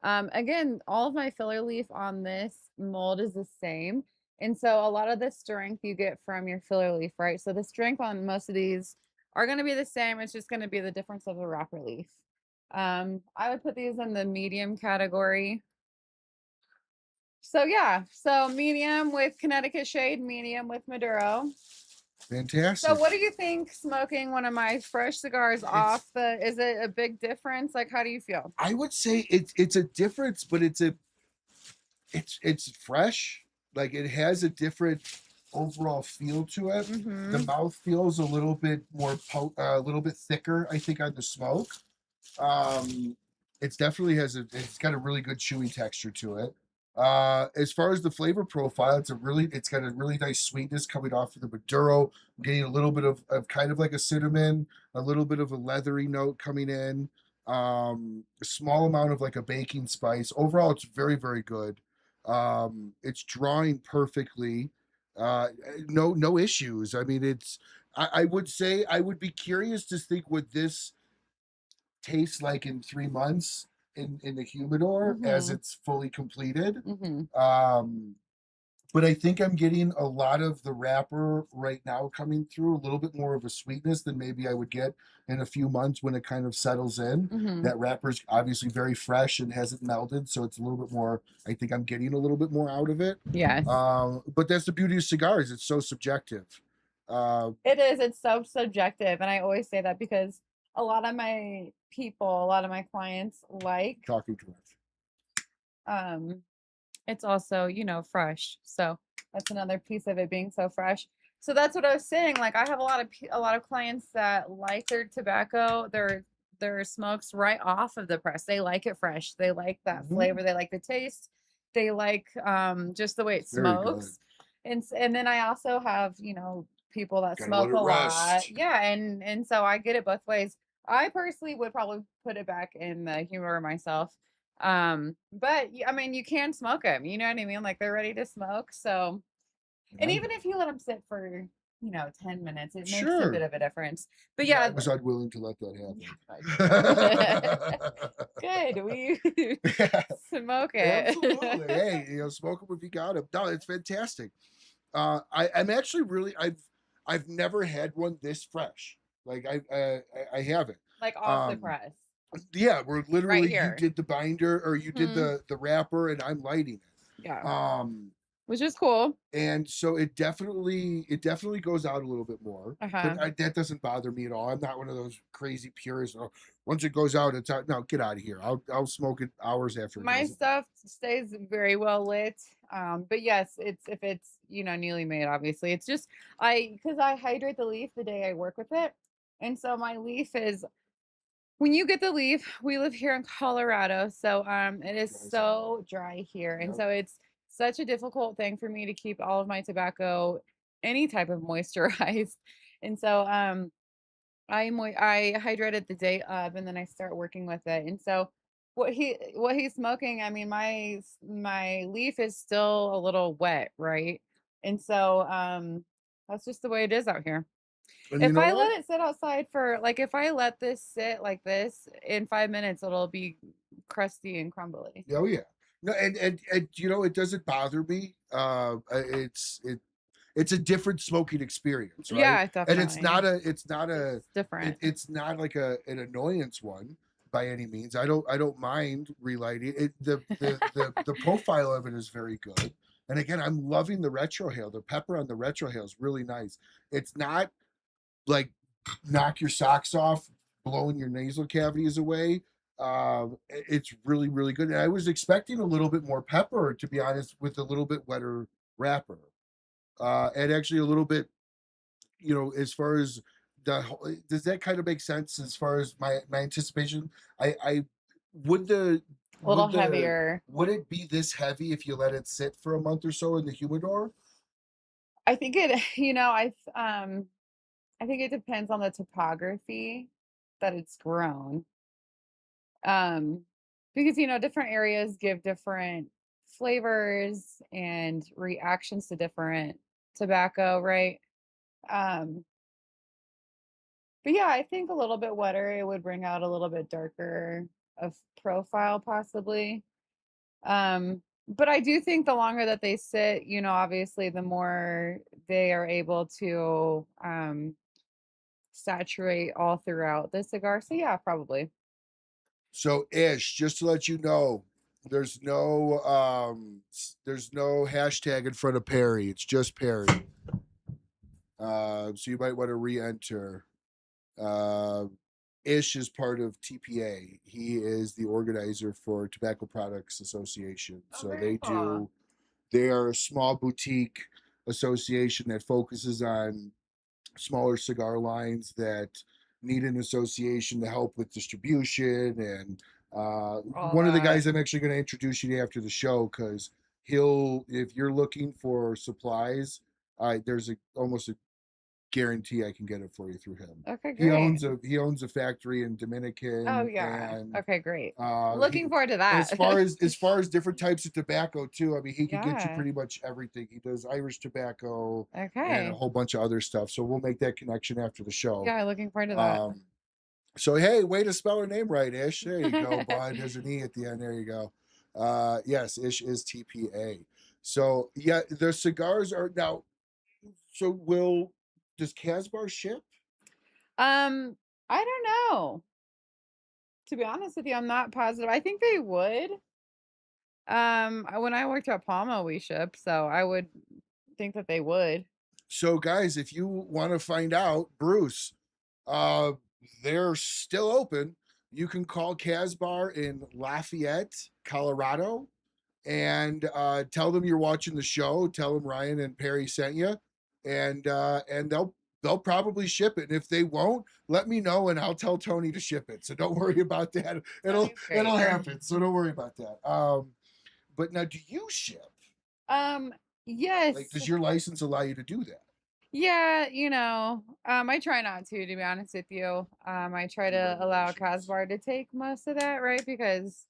Again, all of my filler leaf on this mold is the same. And so a lot of the strength you get from your filler leaf, right? So the strength on most of these are going to be the same. It's just going to be the difference of the wrapper leaf. I would put these in the medium category. So yeah, so medium with Connecticut Shade, medium with Maduro. So Fantastic. what do you think smoking one of my fresh cigars off the, is it a big difference? Like, how do you feel? I would say it's a difference, but it's fresh. Like, it has a different overall feel to it. The Mm-hmm. mouth feels a little bit more a little bit thicker, I think, on the smoke. It's definitely it's got a really good chewy texture to it. As far as the flavor profile, it's got a really nice sweetness coming off of the Maduro. I'm getting a little bit of kind of like a cinnamon, a little bit of a leathery note coming in. A small amount of like a baking spice. Overall, it's very, very good. It's drawing perfectly. No issues. I mean, I would say, I would be curious to think what this tastes like in 3 months in the humidor as Mm-hmm. it's fully completed. Mm-hmm. Um, but I think I'm getting a lot of the wrapper right now coming through, a little bit more of a sweetness than maybe I would get in a few months when it kind of settles in. Mm-hmm. That wrapper's obviously very fresh and hasn't melted, so it's a little bit more. I think I'm getting a little bit more out of it. Yes. But that's the beauty of cigars; it's so subjective. It is. It's so subjective. And I always say that because a lot of my people, a lot of my clients like, Talking to it. it's also, fresh. So that's another piece of it being so fresh. So that's what I was saying. Like I have a lot of clients that like their tobacco, their smokes right off of the press. They like it fresh. They like that flavor. They like the taste. They like just the way it Very good. smokes. And then I also have, people that Gotta let smoke it a lot. rest. Yeah, and so I get it both ways. I personally would probably put it back in the humidor myself. But I mean, you can smoke them. You know what I mean? Like they're ready to smoke. So, and I, even if you let them sit for 10 minutes, it makes a bit sure. of a difference. But Yeah, I yeah, was unwilling to let that yeah. happen. Good. We Yeah, smoke absolutely. it. Hey, smoke them if you got them. No, it's fantastic. I'm actually really I've never had one this fresh. Like I haven't. Like off the Um, press, yeah, where right literally you here. did the binder or you did Hmm. the wrapper and I'm lighting Yeah, it. which is cool. And so it definitely goes out a little bit more, but Uh-huh. that doesn't bother me at all. I'm not one of those crazy purists. Oh, once it goes out, it's out. No, get out of here. I'll smoke it hours after it My goes. stuff stays very well lit. But yes, it's if it's newly made, obviously. It's just because I hydrate the leaf the day I work with it. And so my leaf is when you get the leaf, we live here in Colorado, so it is Dries out. so dry here. And Yep. so it's such a difficult thing for me to keep all of my tobacco any type of moisturized. And so I hydrate it the day of, and then I start working with it. And so what he's smoking, I mean, my leaf is still a little wet, right? And so that's just the way it is out here. And you If know I what? let it sit outside for like if I let this sit like this in 5 minutes, it'll be crusty and crumbly. Oh yeah. No, and it doesn't bother me. It's a different smoking experience, right? Yeah, And it's not definitely. a it's not It's a different. it's not like an annoyance one by any means. I don't mind relighting it. The profile of it is very good. And again, I'm loving the retrohale. The pepper on the retrohale is really nice. It's not like knock your socks off, blowing your nasal cavities away. It's really, really good. And I was expecting a little bit more pepper, to be honest, with a little bit wetter wrapper. And actually a little bit, as far as does that kind of make sense as far as my anticipation? I would the A little would the heavier. would it be this heavy if you let it sit for a month or so in the humidor? I think it, I think it depends on the topography that it's grown. Um, because different areas give different flavors and reactions to different tobacco, right? Um, but yeah, I think a little bit wetter, it would bring out a little bit darker of profile possibly. But I do think the longer that they sit, obviously the more they are able to saturate all throughout the cigar. So yeah, probably. So Ish, just to let you know, there's no hashtag in front of Perry. It's just Perry. So you might want to re-enter. Uh, Ish is part of TPA. He is the organizer for Tobacco Products Association. Oh, So very cool. they are a small boutique association that focuses on smaller cigar lines that need an association to help with distribution. And All one of the that. guys I'm actually going to introduce you to after the show, because if you're looking for supplies, there's almost a guarantee I can get it for you through him. Okay, He great. owns a factory in Oh Dominican, yeah. and Okay, great. he Looking forward to as that. far as different types of tobacco too. I mean, he could get you Yeah. pretty much everything. He does Irish tobacco and a Okay. whole bunch of other stuff. So we'll make that connection after the show. Yeah, looking forward to that. Um, so hey, way to spell her name right, Ish. There you go, bud. There's an E at the end. There you go. Yes, Ish is TPA. So yeah, the cigars are now. So does Casbar ship? I don't know. To be honest with you, I'm not positive. I think they would. When I worked at Palma, we ship, so I would think that they would. So guys, if you want to find out, Bruce, uh, they're still open. You can call Casbar in Lafayette, Colorado, and tell them you're watching the show. Tell them Ryan and Perry sent you, and they'll probably ship it. And if they won't, let me know, and I'll tell Tony to ship it. So don't worry about that. It'll Tony's great. it'll happen. So don't worry about that. But now, do you ship? Um, Like, yes. does your license allow you to do that? Yeah, I try not to be honest with you. I try to allow Regulations. Casbar to take most of that, right? Because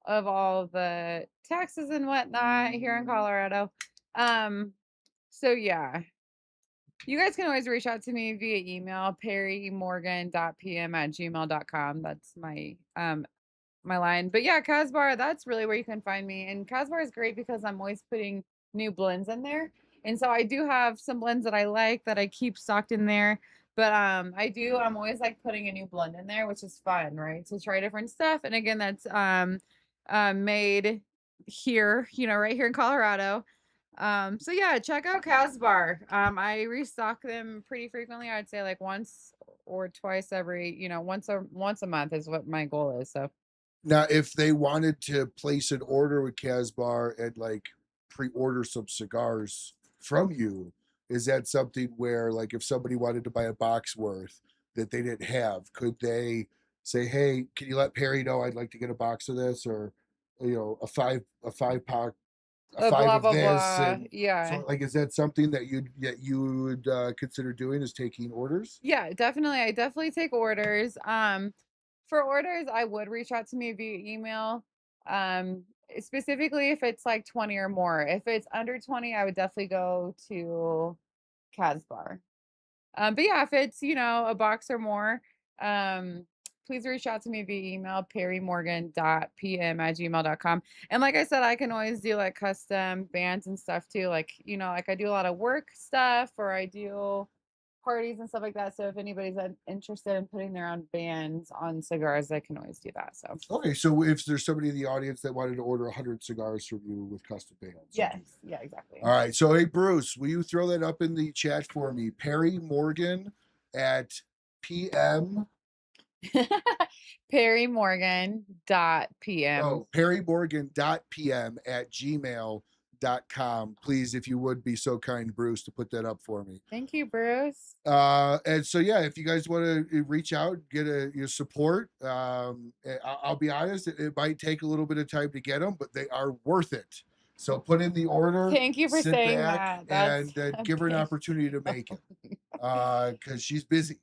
of all the taxes and whatnot here in Colorado. So yeah, you guys can always reach out to me via email, perrymorgan.pm@gmail.com. That's my line. But yeah, Casbar, that's really where you can find me. And Casbar is great because I'm always putting new blends in there. And so I do have some blends that I like that I keep stocked in there. But I'm always like putting a new blend in there, which is fun, right? To try different stuff. And again, that's made here, right here in Colorado. So yeah, check out Casbar. I restock them pretty frequently. I'd say like once or twice every, once a month is what my goal is. So Now, if they wanted to place an order with Casbar and like pre-order some cigars from you, is that something where like if somebody wanted to buy a box worth that they didn't have, could they say, "Hey, can you let Perry know I'd like to get a box of this, or a five pack, a five blah of blah this?" blah. And Yeah. so, like, is that something that you would consider doing, is taking orders? Yeah, definitely. I definitely take orders. For orders, I would reach out to me via email. Specifically if it's like 20 or more. If it's under 20, I would definitely go to Casbar. But yeah, if it's, a box or more, please reach out to me via email, perrymorgan.pm@gmail.com. And like I said, I can always do like custom bands and stuff too. Like, like I do a lot of work stuff or I do parties and stuff like that. So if anybody's interested in putting their own bands on cigars, I can always do that. So Okay, so if there's somebody in the audience that wanted to order 100 cigars from you with custom bands, you do yes, that. yeah, exactly. All right. So, hey, Bruce, will you throw that up in the chat for me? Perry Morgan at PM. Perry Morgan dot PM. Oh, Perry Morgan .pm at gmail.com. Please, if you would be so kind, Bruce, to put that up for me. Thank you, Bruce. And so yeah, if you guys want to reach out, get your support. I'll be honest, it might take a little bit of time to get them, but they are worth it. So put in the order, Thank you for sit saying back, that. That's and a give her an big opportunity to make it, because she's busy.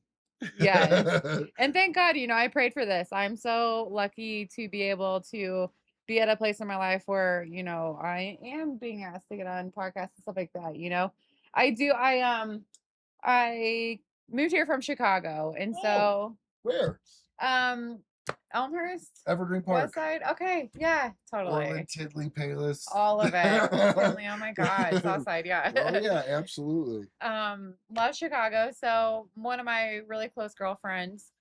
yes. And thank God, I prayed for this. I'm so lucky to be able to be at a place in my life where, I am being asked to get on podcasts and stuff like that. I do I moved here from Chicago and Oh, so where? um Elmhurst, Evergreen West Park, Side. Okay, yeah, Orland, totally. Tidley, Payless. All of it. Finley, oh my God, Oh South Side, yeah. yeah, absolutely. Love Chicago. So one of my really close girlfriends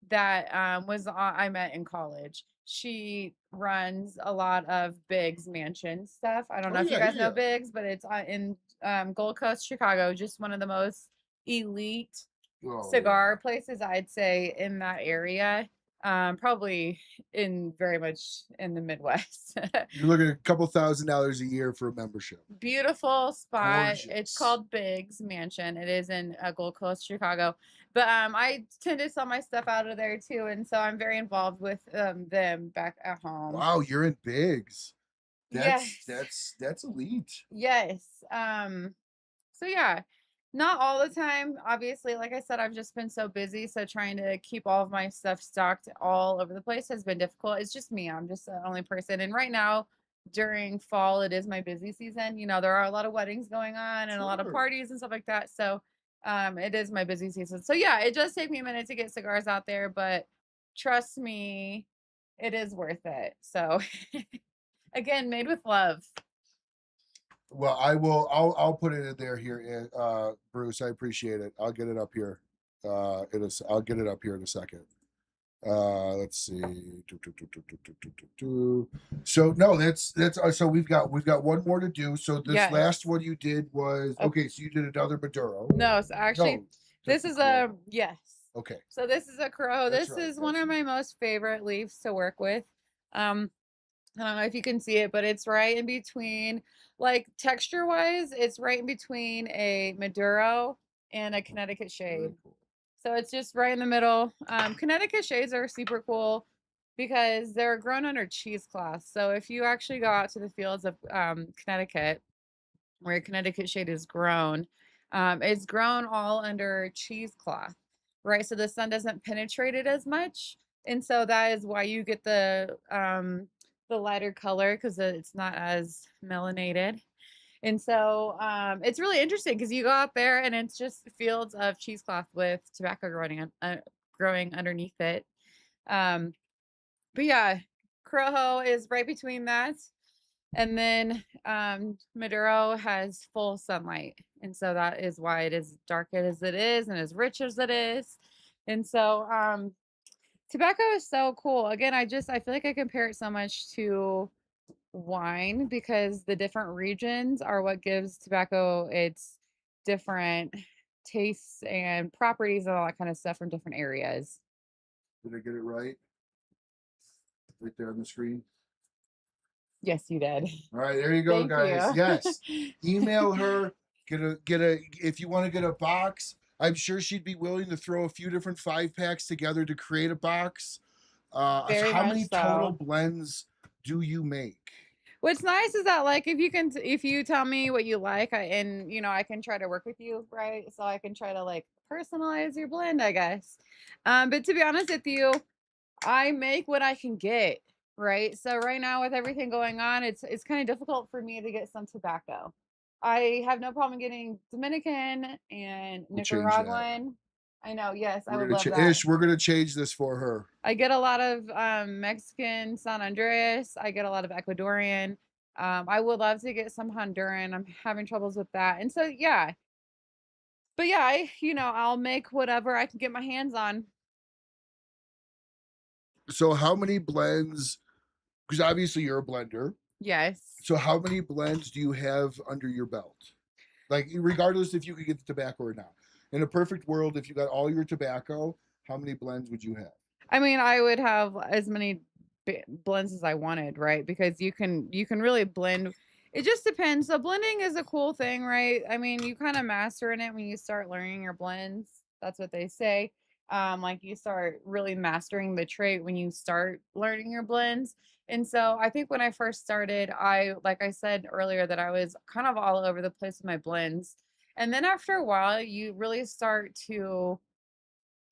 that I met in college. She runs a lot of Biggs Mansion stuff. I don't Oh know if you yeah, guys yeah, know yeah. Biggs, but it's in Gold Coast, Chicago. Just one of the most elite Oh yeah. cigar places I'd say in that area. Probably in very much in the Midwest. You're looking at a couple $1,000 a year for a membership. Beautiful spot. It's Gorgeous. called Biggs Mansion. It is in Gold Coast, Chicago. But I tend to sell my stuff out of there too, and so I'm very involved with them back at home. Wow, you're in Bigs. That's Yes, that's that's elite. yes. So yeah, not all the time. Obviously, like I said, I've just been so busy. So trying to keep all of my stuff stocked all over the place has been difficult. It's just me. I'm just the only person. And right now, during fall, it is my busy season. There are a lot of weddings going on and a lot of Sure. parties and stuff like that. So it is my busy season. So yeah, it does take me a minute to get cigars out there, but trust me, it is worth it. So again, made with love. Well, I will. I'll put it in there here, Bruce. I appreciate it. I'll get it up here. It is. I'll get it up here in a second. Let's see. So no, that's so we've got one more to do. So this Yes. last one you did was Oh, okay. So you did another Maduro. no, so actually, No, this just is the a Corojo. yes. Okay, So this is a crow. that's This right. is one of That's my most favorite leaves to work with. Um, I don't know if you can see it, but it's right in between, like texture wise, it's right in between a Maduro and a Connecticut shade. very cool. So it's just right in the middle. Connecticut shades are super cool because they're grown under cheesecloth. So if you actually go out to the fields of Connecticut, where Connecticut shade is grown, it's grown all under cheesecloth, right? So the sun doesn't penetrate it as much. And so that is why you get the the lighter color because it's not as melanated. And so it's really interesting because you go out there and it's just fields of cheesecloth with tobacco growing underneath it. Um, but yeah, Corojo is right between that. And then Maduro has full sunlight. And so that is why it is dark as it is and as rich as it is. And so tobacco is so cool. Again, I feel like I compare it so much to wine because the different regions are what gives tobacco its different tastes and properties and all that kind of stuff from different areas. Did I get it right? Right there on the screen. Yes, you did. All right, there you go, Thank guys. you. Yes, email her. Get a. If you want to get a box, I'm sure she'd be willing to throw a few different 5-packs together to create a box. Very How much many total so. blends do you make? What's nice is that like if you tell me what you like and I can try to work with you, right? So I can try to like personalize your blend, I guess. But to be honest with you, I make what I can get, right? So right now with everything going on, it's kind of difficult for me to get some tobacco. I have no problem getting Dominican and We'll change that. Nicaraguan. I know, yes, I We're would gonna love that. Ish. We're gonna change this for her. I get a lot of Mexican San Andreas. I get a lot of Ecuadorian. I would love to get some Honduran. I'm having troubles with that. And so yeah. But yeah, I'll make whatever I can get my hands on. So how many blends? Because obviously you're a blender. Yes. So how many blends do you have under your belt? Like regardless if you could get the tobacco or not. In a perfect world, if you got all your tobacco, how many blends would you have? I mean, I would have as many blends as I wanted, right? Because you can really blend. It just depends. So blending is a cool thing, right? I mean, you kind of master in it when you start learning your blends. That's what they say. Like you start really mastering the trait when you start learning your blends. And so I think when I first started, like I said earlier, that I was kind of all over the place with my blends. And then after a while, you really start to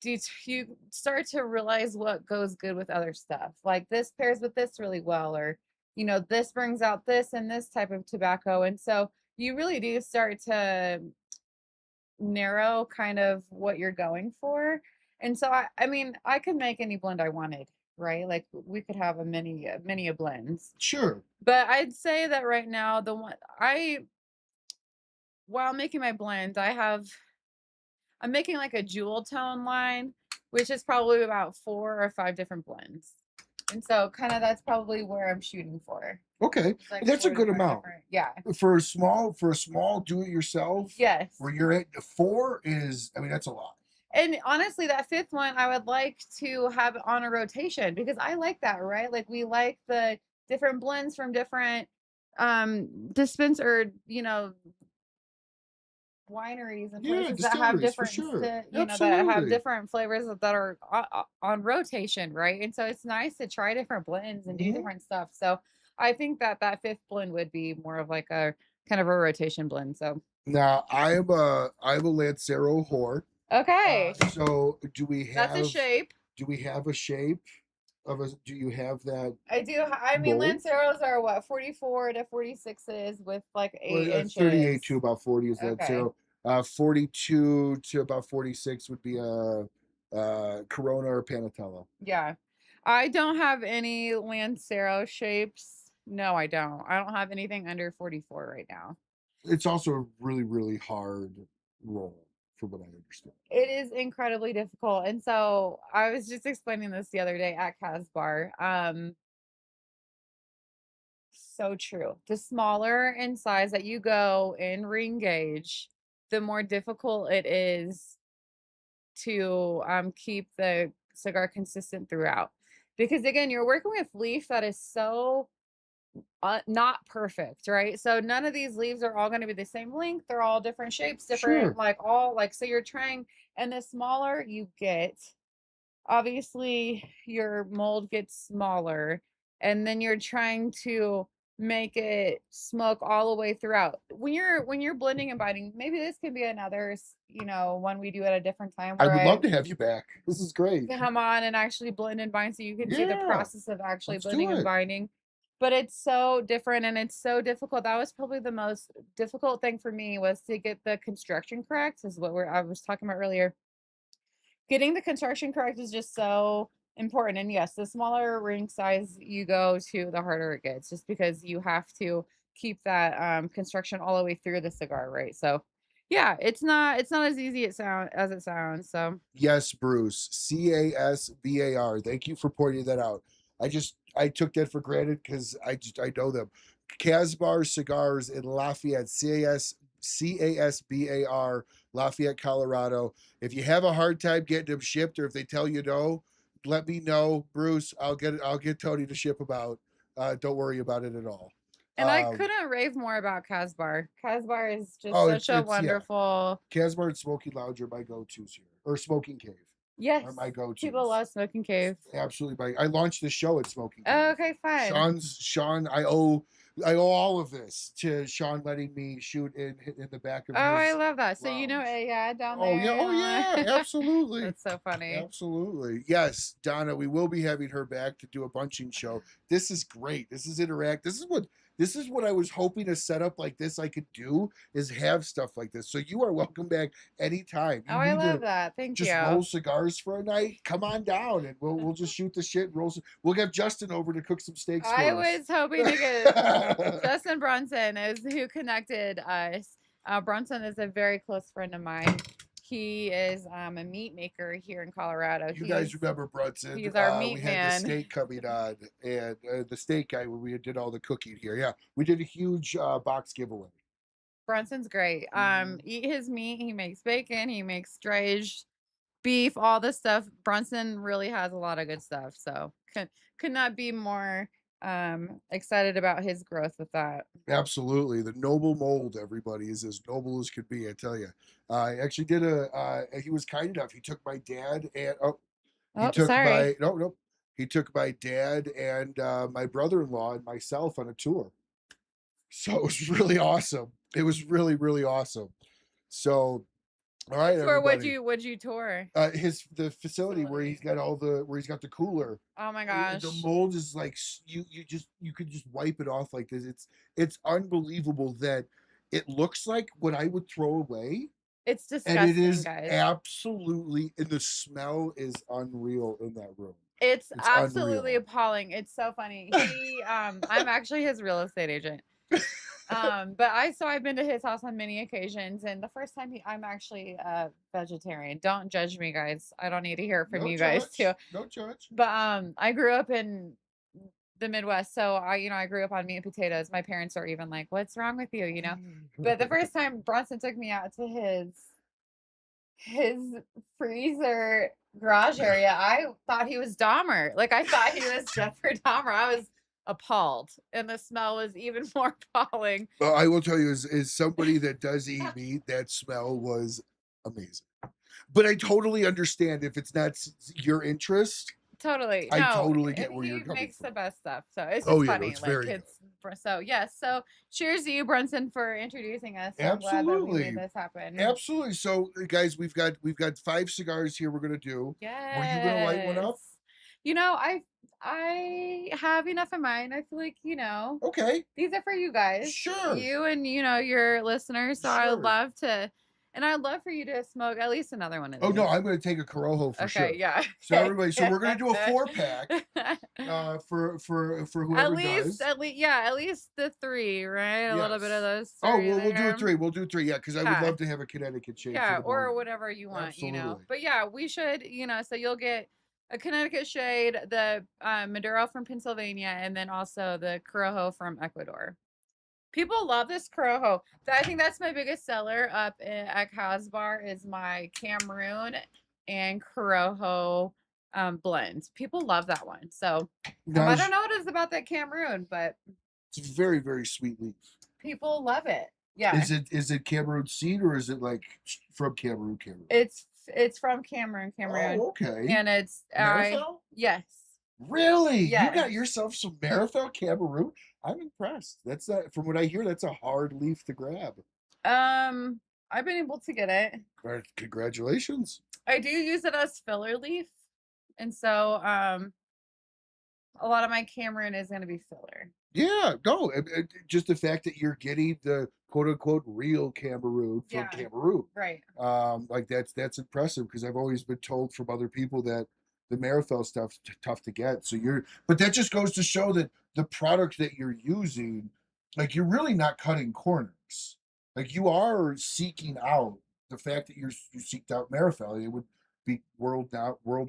you start to realize what goes good with other stuff. Like this pairs with this really well, or this brings out this and this type of tobacco. And so you really do start to narrow kind of what you're going for. And so I mean, I could make any blend I wanted, right? Like we could have many a blends. Sure. But I'd say that right now the one while making my blend, I'm making like a jewel tone line, which is probably about 4 or 5 different blends. And so kind of that's probably where I'm shooting for. Okay. Like That's a 4 to good 5 amount. different. Yeah. For a small do it yourself, Yes. where you're at 4 is, I mean, that's a lot. And honestly, that 5th one, I would like to have on a rotation because I like that, right? Like we like the different blends from different dispenser, wineries and Yeah, places that have distilleries for different sure. that have Absolutely. different flavors that are on rotation, right? And so it's nice to try different blends and do Mhm. different stuff. So I think that 5th blend would be more of like a kind of a rotation blend. So Now I'm a Lancero whore. okay, So that's a shape. do we have a shape of a do you have that I do. I mean, mold? Lanceros are what 44 to 46s with like Well, 8 inches. 38 to about 40 is Okay. Lancero. 42 to about 46 would be a Corona or Panatella. Yeah. I don't have any Lancero shapes. No, I don't. I don't have anything under 44 right now. It's also a really, really hard roll, from what I understand. It is incredibly difficult. And so I was just explaining this the other day at Casbar. So true. The smaller in size that you go in ring gauge, the more difficult it is to keep the cigar consistent throughout. Because again, you're working with leaf that is so not perfect, right? So none of these leaves are all going to be the same length. They're all different shapes, different, Sure. like all like, so you're trying, and the smaller you get, obviously your mold gets smaller, and then you're trying to make it smoke all the way throughout. When you're blending and biting, maybe this could be another, one we do at a different time I where would I love to have you back. This is great. come on and actually blend and bind so you can see the Yeah. process of actually Let's do blending and it. binding. but it's so different and it's so difficult. That was probably the most difficult thing for me was to get the construction correct, is what I was talking about earlier. Getting the construction correct is just so important. And yes, the smaller ring size you go to, the harder it gets, just because you have to keep that construction all the way through the cigar, right? So yeah, it's not as easy as it sounds. So Yes, Bruce. Casbar. Thank you for pointing that out. I took that for granted because I know them. Casbar Cigars in Lafayette. Casbar Lafayette, Colorado. If you have a hard time getting them shipped, or if they tell you no, let me know, Bruce. I'll get Tony to ship them out. Don't worry about it at all. and I Um, couldn't rave more about Casbar. Casbar is just oh, such a it's yeah. wonderful. Casbar and Smoking Lounge are my go-tos here, or Smoking Cave Yes, are my go-tos. people love Smoking Cave. Absolutely, I launched the show at Smoking Cave. Oh, okay, fine. Sean. I owe all of this to Sean letting me shoot in the back of Oh, I his love that. So you know, lounge. yeah, down there. Oh yeah, oh and yeah, absolutely. That's so funny. Absolutely. Yes, Donna, we will be having her back to do a bunching show. This is great. This is this is what I was hoping to set up like this I could do, is have stuff like this. So you are welcome back anytime. You Oh, I need to love that. Thank just you. roll cigars for a night, come on down and we'll just shoot the shit and roll we'll get Justin over to cook some steaks for I us. was hoping to get Justin Brunson is who connected us. Brunson is a very close friend of mine. He is a meat maker here in Colorado. You guys remember Brunson? He's our meat we man. had the steak coming on, and the steak guy when we did all the cooking here. Yeah, we did a huge box giveaway. Brunson's great. Eat his meat. He makes bacon. He makes dry-aged beef. All this stuff. Brunson really has a lot of good stuff. So could not be more excited about his growth with that. Absolutely, the noble mold. Everybody is as noble as could be. I tell you. I actually did he was kind enough. He took my dad and he Oh, took sorry. no. He took my dad and my brother-in-law and myself on a tour. So it was really awesome. It was really, really awesome. So, all right, Tour? everybody. Would you tour? The facility where he's got where he's got the cooler. Oh my gosh. The mold is like you could just wipe it off like this. It's unbelievable that it looks like what I would throw away. It's disgusting, And it is guys. absolutely, and the smell is unreal in that room. It's absolutely unreal. appalling. It's so funny. I'm actually his real estate agent. But I've been to his house on many occasions, and the first time I'm actually a vegetarian. Don't judge me, guys. I don't need to hear from you guys too. No judge. But I grew up in the Midwest, so I grew up on meat and potatoes. My parents are even like, "What's wrong with you?" But the first time Bronson took me out to his freezer garage area, I thought he was Dahmer. Like I thought he was Jeffrey Dahmer. I was appalled, and the smell was even more appalling. Well, I will tell you, as somebody that does eat meat, that smell was amazing. But I totally understand if it's not your interest. Totally. I No, totally get and where you're he coming makes the from. best stuff. So it's Oh just yeah, no, funny. it's Like very good. so yes. So cheers to you, Brunson, for introducing us. I'm glad that we Absolutely. made this happen. Absolutely. So, guys, we've got 5 cigars here. We're gonna do. Yes. Were you gonna light one up? I have enough in mind. I feel like, Okay. these are for you guys. Sure. You and your listeners. So I'd Sure. love to, and I'd love for you to smoke at least another one of these. Oh no, I'm gonna take a Corojo for sure. Okay, yeah. So everybody, so we're gonna do a 4-pack for whoever at least, does. at least the 3, right? A little bit of those. Oh, 3 we'll do there. a 3. We'll do 3, yeah, because I would Yeah. love to have a Connecticut shade. Yeah, for the or morning. whatever you want, Absolutely. But yeah, we should, so you'll get a Connecticut shade, the Maduro from Pennsylvania, and then also the Corojo from Ecuador. People love this Corojo. I think that's my biggest seller up at Casbar is my Cameroon and Corojo blend. People love that one. So I don't know what it is about that Cameroon, but it's a very, very sweet leaf. people love it. Yeah. Is it Cameroon seed or is it like from Cameroon? It's from Cameroon. Oh, okay. And it's yes. Really? Yes. You got yourself some Marifel Cameroon? I'm impressed. That's from what I hear, that's a hard leaf to grab. I've been able to get it. All right, congratulations. I do use it as filler leaf. And so a lot of my Cameroon is going to be filler. Yeah, no, just the fact that you're getting the quote unquote real Cameroon from Yeah, Cameroon, right. like that's impressive because I've always been told from other people that the Marifel stuff's tough to get. So but that just goes to show that the product that you're using, like you're really not cutting corners. Like you are seeking out the fact that you seeked out Marifel. It would be world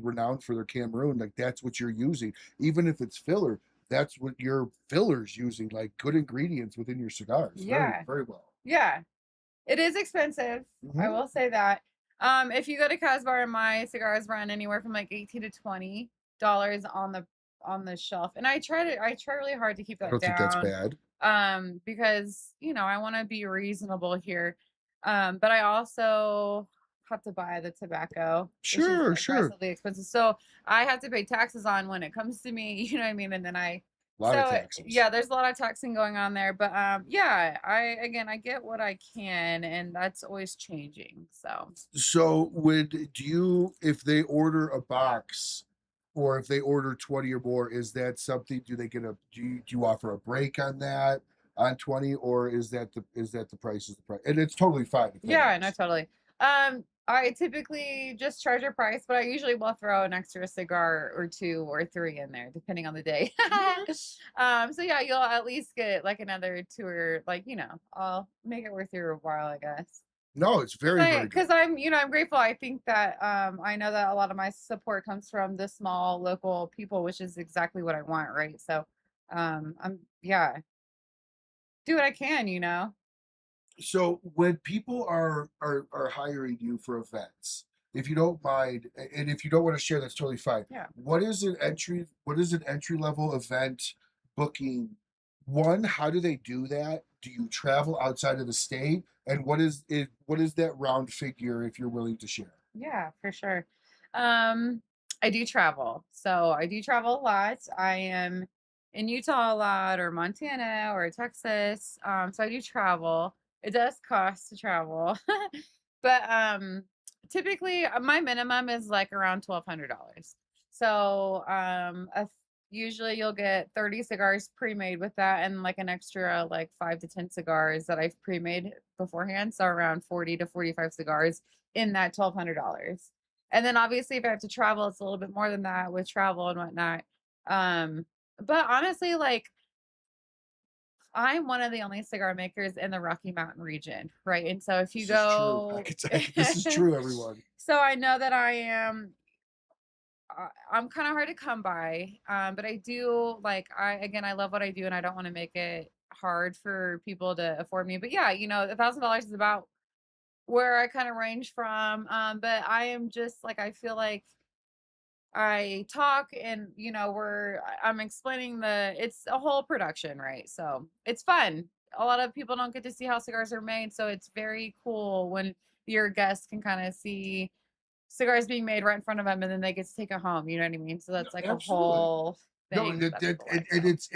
renowned for their Cameroon. Like that's what you're using, even if it's filler, that's what your filler's using, like good ingredients within your cigars. Very, Yeah. very well. Yeah. It is expensive. I Hmm. will say that. If you go to Casbar, my cigars run anywhere from like 18 to $20 on the shelf. And I try really hard to keep I that don't think that's down. bad. Because I want to be reasonable here. But I also have to buy the tobacco, which is Sure, sure. aggressively expensive. So I have to pay taxes on when it comes to me, you know what I mean? And then A lot of yeah, taxes. there's a lot of taxing going on there. But yeah, I get what I can, and that's always changing. So So do you, if they order a box or if they order 20 or more, is that something, do they get do you offer a break on that on 20, or is that the price is the price? And it's totally fine if that yeah, no, is. totally. I typically just charge a price, but I usually will throw an extra cigar or two or three in there, depending on the day. Yeah. So yeah, you'll at least get like another two or like, I'll make it worth your while, I guess. No, it's Cause very, I, very good. cause I'm, I'm grateful. I think that, I know that a lot of my support comes from the small local people, which is exactly what I want, right? So, yeah, do what I can. So when people are hiring you for events, if you don't mind, and if you don't want to share, that's totally fine. Yeah. What is an entry level event booking? One, how do they do that? Do you travel outside of the state? And what is that round figure if you're willing to share? Yeah, for sure. Um, I do travel. So I do travel a lot. I am in Utah a lot or Montana or Texas. So I do travel. It does cost to travel. But typically my minimum is like around $1,200. So usually you'll get 30 cigars pre-made with that and like an extra like 5 to 10 cigars that I've pre-made beforehand. So around 40 to 45 cigars in that $1,200. And then obviously if I have to travel, it's a little bit more than that with travel and whatnot. Um, but honestly, like I'm one of the only cigar makers in the Rocky Mountain region, right? And so if you This is true. go, This is true, everyone. so I know that I'm kind of hard to come by, but I do like I love what I do, and I don't want to make it hard for people to afford me. But yeah, $1,000 is about where I kind of range from. But I am just like I feel like I talk and I'm explaining it's a whole production, right? So it's fun. A lot of people don't get to see how cigars are made, so it's very cool when your guests can kind of see cigars being made right in front of them and then they get to take it home. You know what I mean? So No, that's like a absolutely. whole No, thing that people like. and So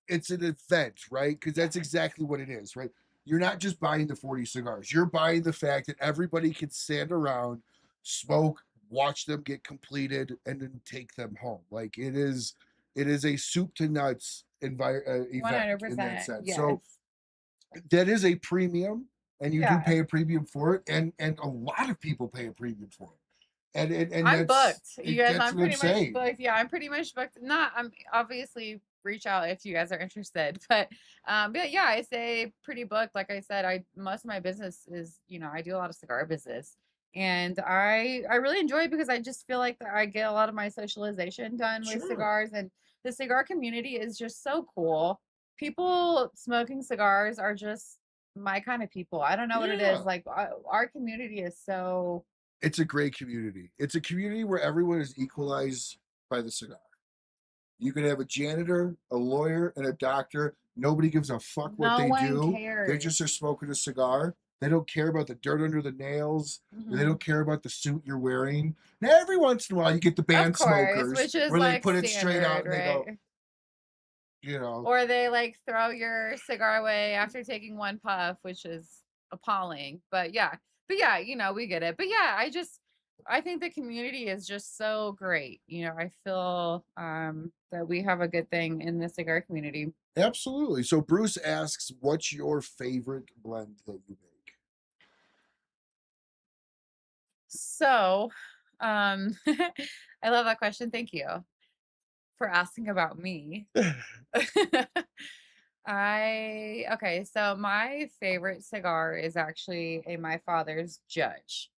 it's an event, right? Because yeah, that's exactly what it is, right? You're not just buying the 40 cigars. You're buying the fact that everybody can stand around, smoke, watch them get completed, and then take them home. Like it is a soup to nuts event in that 100%. sense. Yes. So that is a premium, and you do Yeah. pay a premium for it, and a lot of people pay a premium for it, and I'm booked. You guys, that's I'm what I'm pretty much saying. booked. Yeah, I'm pretty much booked. Not, I'm obviously reach out if you guys are interested. But yeah, I say pretty booked. Like I said, most of my business is, I do a lot of cigar business. And I really enjoy it because I just feel like that I get a lot of my socialization done with Sure. cigars and the cigar community is just so cool. People smoking cigars are just my kind of people. I don't know what it is. Yeah. Like our community is so It's a great community. It's a community where everyone is equalized by the cigar. You can have a janitor, a lawyer, and a doctor. Nobody gives a fuck what no they one do. They just cares. are smoking a cigar. They don't care about the dirt under the nails. They Mhm. don't care about the suit you're wearing. Now, every once in a while, you get the Of band course, smokers which is where they like put it straight out standard, and they go, right? you know, Or they like throw your cigar away after taking one puff, which is appalling. But yeah, we get it. But yeah, I just I think the community is just so great. I feel that we have a good thing in the cigar community. Absolutely. So Bruce asks, what's your favorite blend that you So, um, I love that question. Thank you for asking about me. make? Okay, so my favorite cigar is actually a My Father's Judge.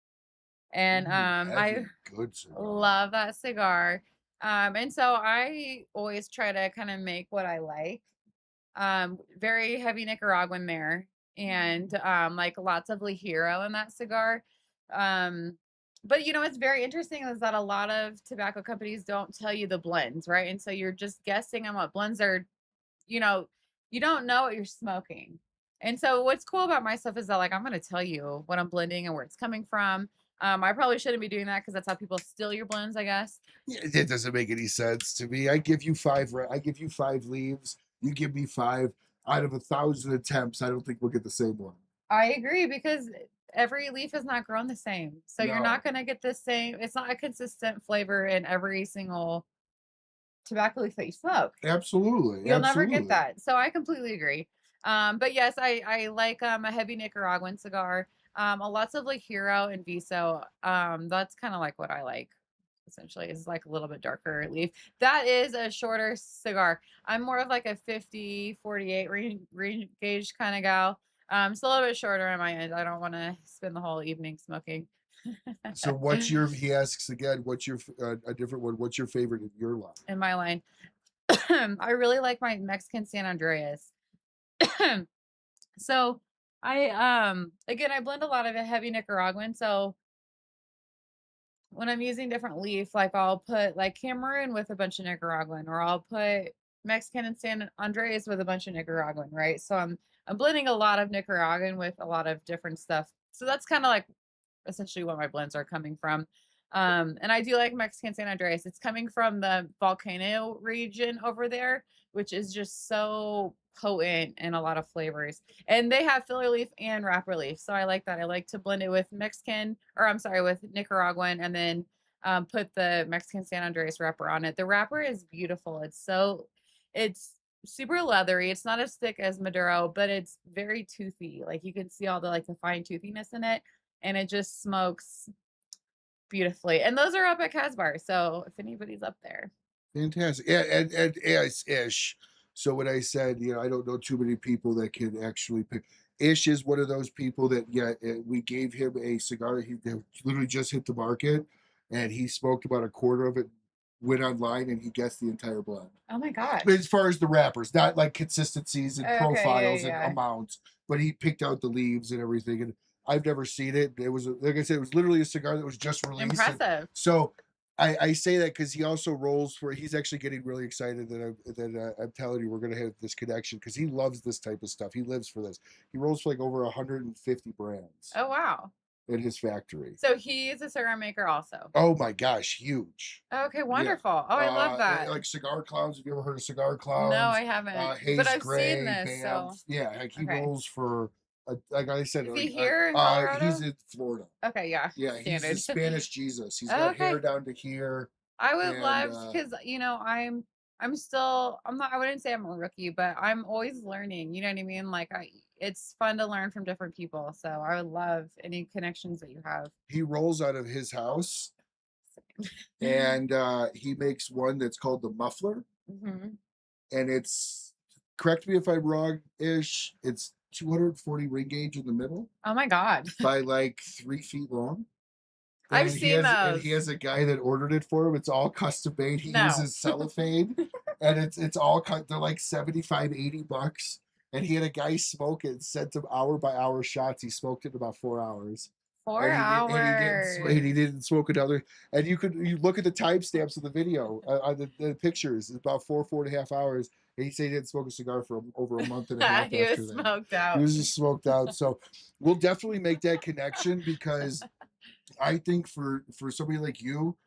And Ooh, I heavy, good cigar. love that cigar. And so I always try to kind of make what I like. Very heavy Nicaraguan there, and like lots of Ligero in that cigar. Um, but what's very interesting is that a lot of tobacco companies don't tell you the blends, right? And so you're just guessing on what blends are, you know, you don't know what you're smoking. And so what's cool about my stuff is that like I'm gonna tell you what I'm blending and where it's coming from. I probably shouldn't be doing that because that's how people steal your blends, I guess. Yeah, it doesn't make any sense to me. I give you five. I give you five leaves. You give me five. Out of 1,000 attempts, I don't think we'll get the same one. I agree because every leaf is not grown the same. So you're No, not going to get the same, it's not a consistent flavor in every single tobacco leaf that you smoke. absolutely, You'll never get absolutely. that. So I completely agree. But yes, I like a heavy Nicaraguan cigar. A lots of like Hero and Viso. That's kind of like what I like. Essentially, is like a little bit darker leaf. That is a shorter cigar. I'm more of like a 50-48 range gauge kind of gal. It's a little bit shorter on my end. I don't want to spend the whole evening smoking. So, what's your? He asks again. What's your a different one? What's your favorite in your line? In my line, I really like my Mexican San Andreas. So I again I blend a lot of a heavy Nicaraguan. So when I'm using different leaf, like I'll put like Cameroon with a bunch of Nicaraguan, or I'll put Mexican and San Andreas with a bunch of Nicaraguan, right? So I'm blending a lot of Nicaraguan with a lot of different stuff. So that's kind of like essentially what my blends are coming from. And I do like Mexican San Andreas. It's coming from the volcano region over there, which is just so potent and a lot of flavors. And they have filler leaf and wrapper leaf. So I like that. I like to blend it with Mexican, or I'm sorry, with Nicaraguan, and then put the Mexican San Andreas wrapper on it. The wrapper is beautiful. It's super leathery. It's not as thick as Maduro, but it's very toothy. Like you can see all the like the fine toothiness in it, and it just smokes beautifully. And those are up at Casbar, so if anybody's up there. Fantastic. Yeah, and yes, Ish. So when I said, I don't know too many people that can actually pick. Ish is one of those people that, yeah, we gave him a cigar. He literally just hit the market, and he smoked about a quarter of it. Went online and he guessed the entire blend. Oh my gosh. As far as the wrappers, not like consistencies and Okay, yeah, profiles and yeah. amounts, but he picked out the leaves and everything. And I've never seen it. It was, like I said, it was literally a cigar that was just released. Impressive. So I say that because he also rolls for. He's actually getting really excited I'm telling you we're gonna have this connection because he loves this type of stuff. He lives for this. He rolls for like over 150 brands Oh wow. in his factory. So he is a cigar maker also. Oh my gosh, huge. Okay, Yeah. wonderful. Oh, I love that. Like Cigar Clowns. Have you ever heard of Cigar No, Clowns? I haven't. Hayes But I've Gray, seen this, BAMF. so Yeah, like he okay. rolls for, like I said, Is he here in Colorado? he's in Florida. Okay, yeah. Yeah, he's the Standard. Spanish Jesus. He's got hair Okay. down to here, I would and love because I'm still I'm not I wouldn't say I'm a rookie, but I'm always learning. You know what I mean? Like it's fun to learn from different people. So I would love any connections that you have. he rolls out of his house, and he makes one that's called the Muffler, Hmm. and it's, correct me if I'm wrong, ish. It's 240 ring gauge in the middle Oh my God. by like 3 feet long. I've And seen those. he has a guy that ordered it for him. It's all custom made. He No. uses cellophane, and it's all cut. They're like 75, $80. And he had a guy smoke it, sent him hour by hour shots. He smoked it in about 4 hours. 4 hours. And he didn't smoke another. And you look at the timestamps of the video, the pictures. It's about 4.5 hours. And he said he didn't smoke a cigar for over a month and a half He after was that. smoked out. He was just smoked out. So we'll definitely make that connection because I think for somebody like you,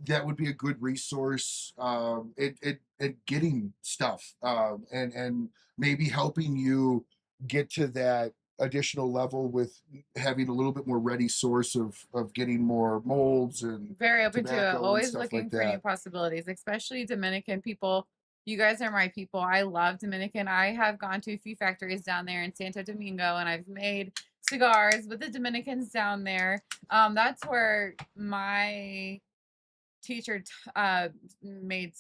that would be a good resource at getting stuff and maybe helping you get to that additional level with having a little bit more ready source of getting more molds and Very open to it. tobacco and Always stuff looking like for new that? possibilities, especially Dominican people. You guys are my people. I love Dominican. I have gone to a few factories down there in Santo Domingo, and I've made cigars with the Dominicans down there. That's where my teacher made,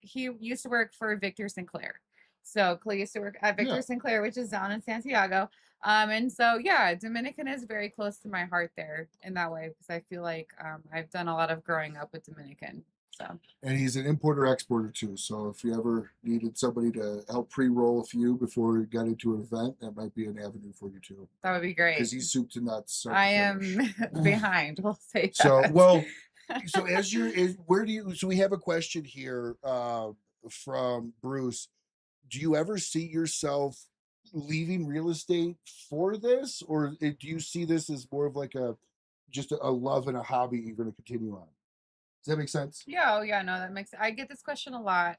he used to work for Victor Sinclair. So Clay used to work at Yeah. Victor Sinclair, which is down in Santiago. And so yeah, Dominican is very close to my heart there in that way because I feel like I've done a lot of growing up with Dominican. So And he's an importer exporter too. So if you ever needed somebody to help pre-roll a few before you got into an event, that might be an avenue for you too. that would be Because great. he's soup to nuts. Start I to am finish. behind, we'll say So that. well, so where do you, so we have a question here from Bruce. Do you ever see yourself leaving real estate for this, or do you see this as more of like a just a love and a hobby you're going to continue on? Does that make sense? Yeah, oh yeah, no, that makes, I get this question a lot.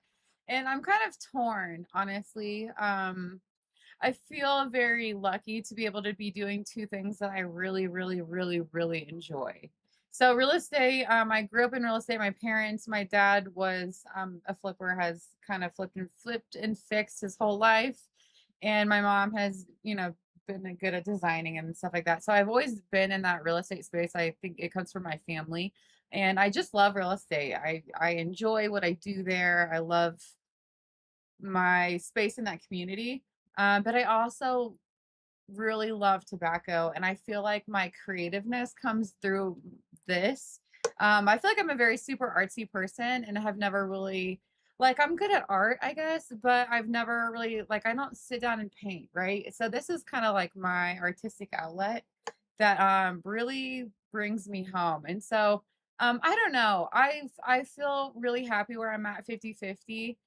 And I'm kind of torn, honestly. I feel very lucky to be able to be doing two things that I really, really, really, really enjoy. So real estate, I grew up in real estate. My parents, my dad was a flipper, has kind of flipped and fixed his whole life. And my mom has, been good at designing and stuff like that. So I've always been in that real estate space. I think it comes from my family. And I just love real estate. I enjoy what I do there. I love my space in that community. But I also really love tobacco, and I feel like my creativeness comes through this. I feel like I'm a very super artsy person, and I have never really, like, I'm good at art, I guess, but I've never really, like, I don't sit down and paint, right? So this is kind of like my artistic outlet that really brings me home. And so I don't know. I feel really happy where I'm at 50-50.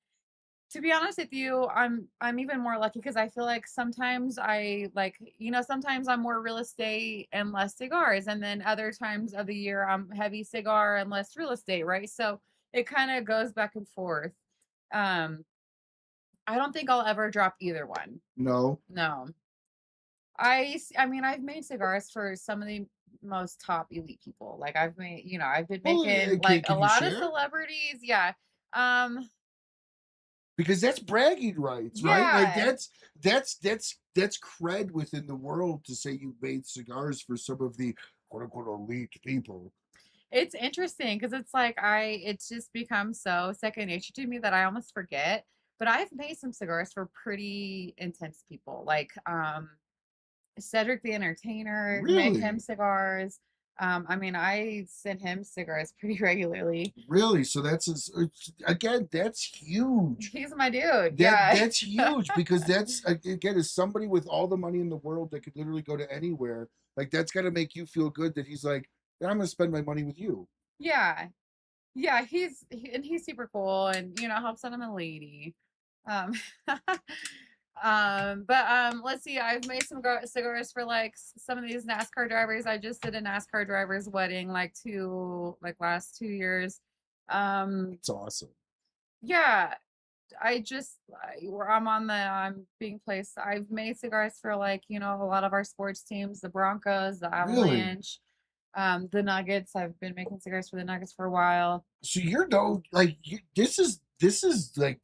To be honest with you, I'm even more lucky because I feel like sometimes sometimes I'm more real estate and less cigars, and then other times of the year I'm heavy cigar and less real estate, right? So it kind of goes back and forth. Um, I don't think I'll ever drop either one. No. No. I mean, I've made cigars for some of the most top elite people. Like I've been Well, making like a can you lot of share? celebrities. Yeah. Um, Because that's bragging rights, right? Like yeah. that's cred within the world to say you made cigars for some of the quote unquote elite people. It's interesting because it's like it's just become so second nature to me that I almost forget. But I've made some cigars for pretty intense people, like Cedric the Entertainer, made him Really? cigars. I mean, I send him cigars pretty regularly. Really? So again, that's huge. He's my dude. That Yeah. that's huge because that's again as somebody with all the money in the world that could literally go to anywhere. Like that's got to make you feel good that he's like, "Yeah, I'm gonna spend my money with you." Yeah. Yeah, and he's super cool and helps out on a lady. Um but let's see, I've made some cigars for like some of these NASCAR drivers. I just did a NASCAR driver's wedding last 2 years. It's awesome. Yeah, where I'm being placed. I've made cigars for a lot of our sports teams, the Broncos, the Really? Avalanche, the Nuggets. I've been making cigars for the Nuggets for a while. So you're no like this is like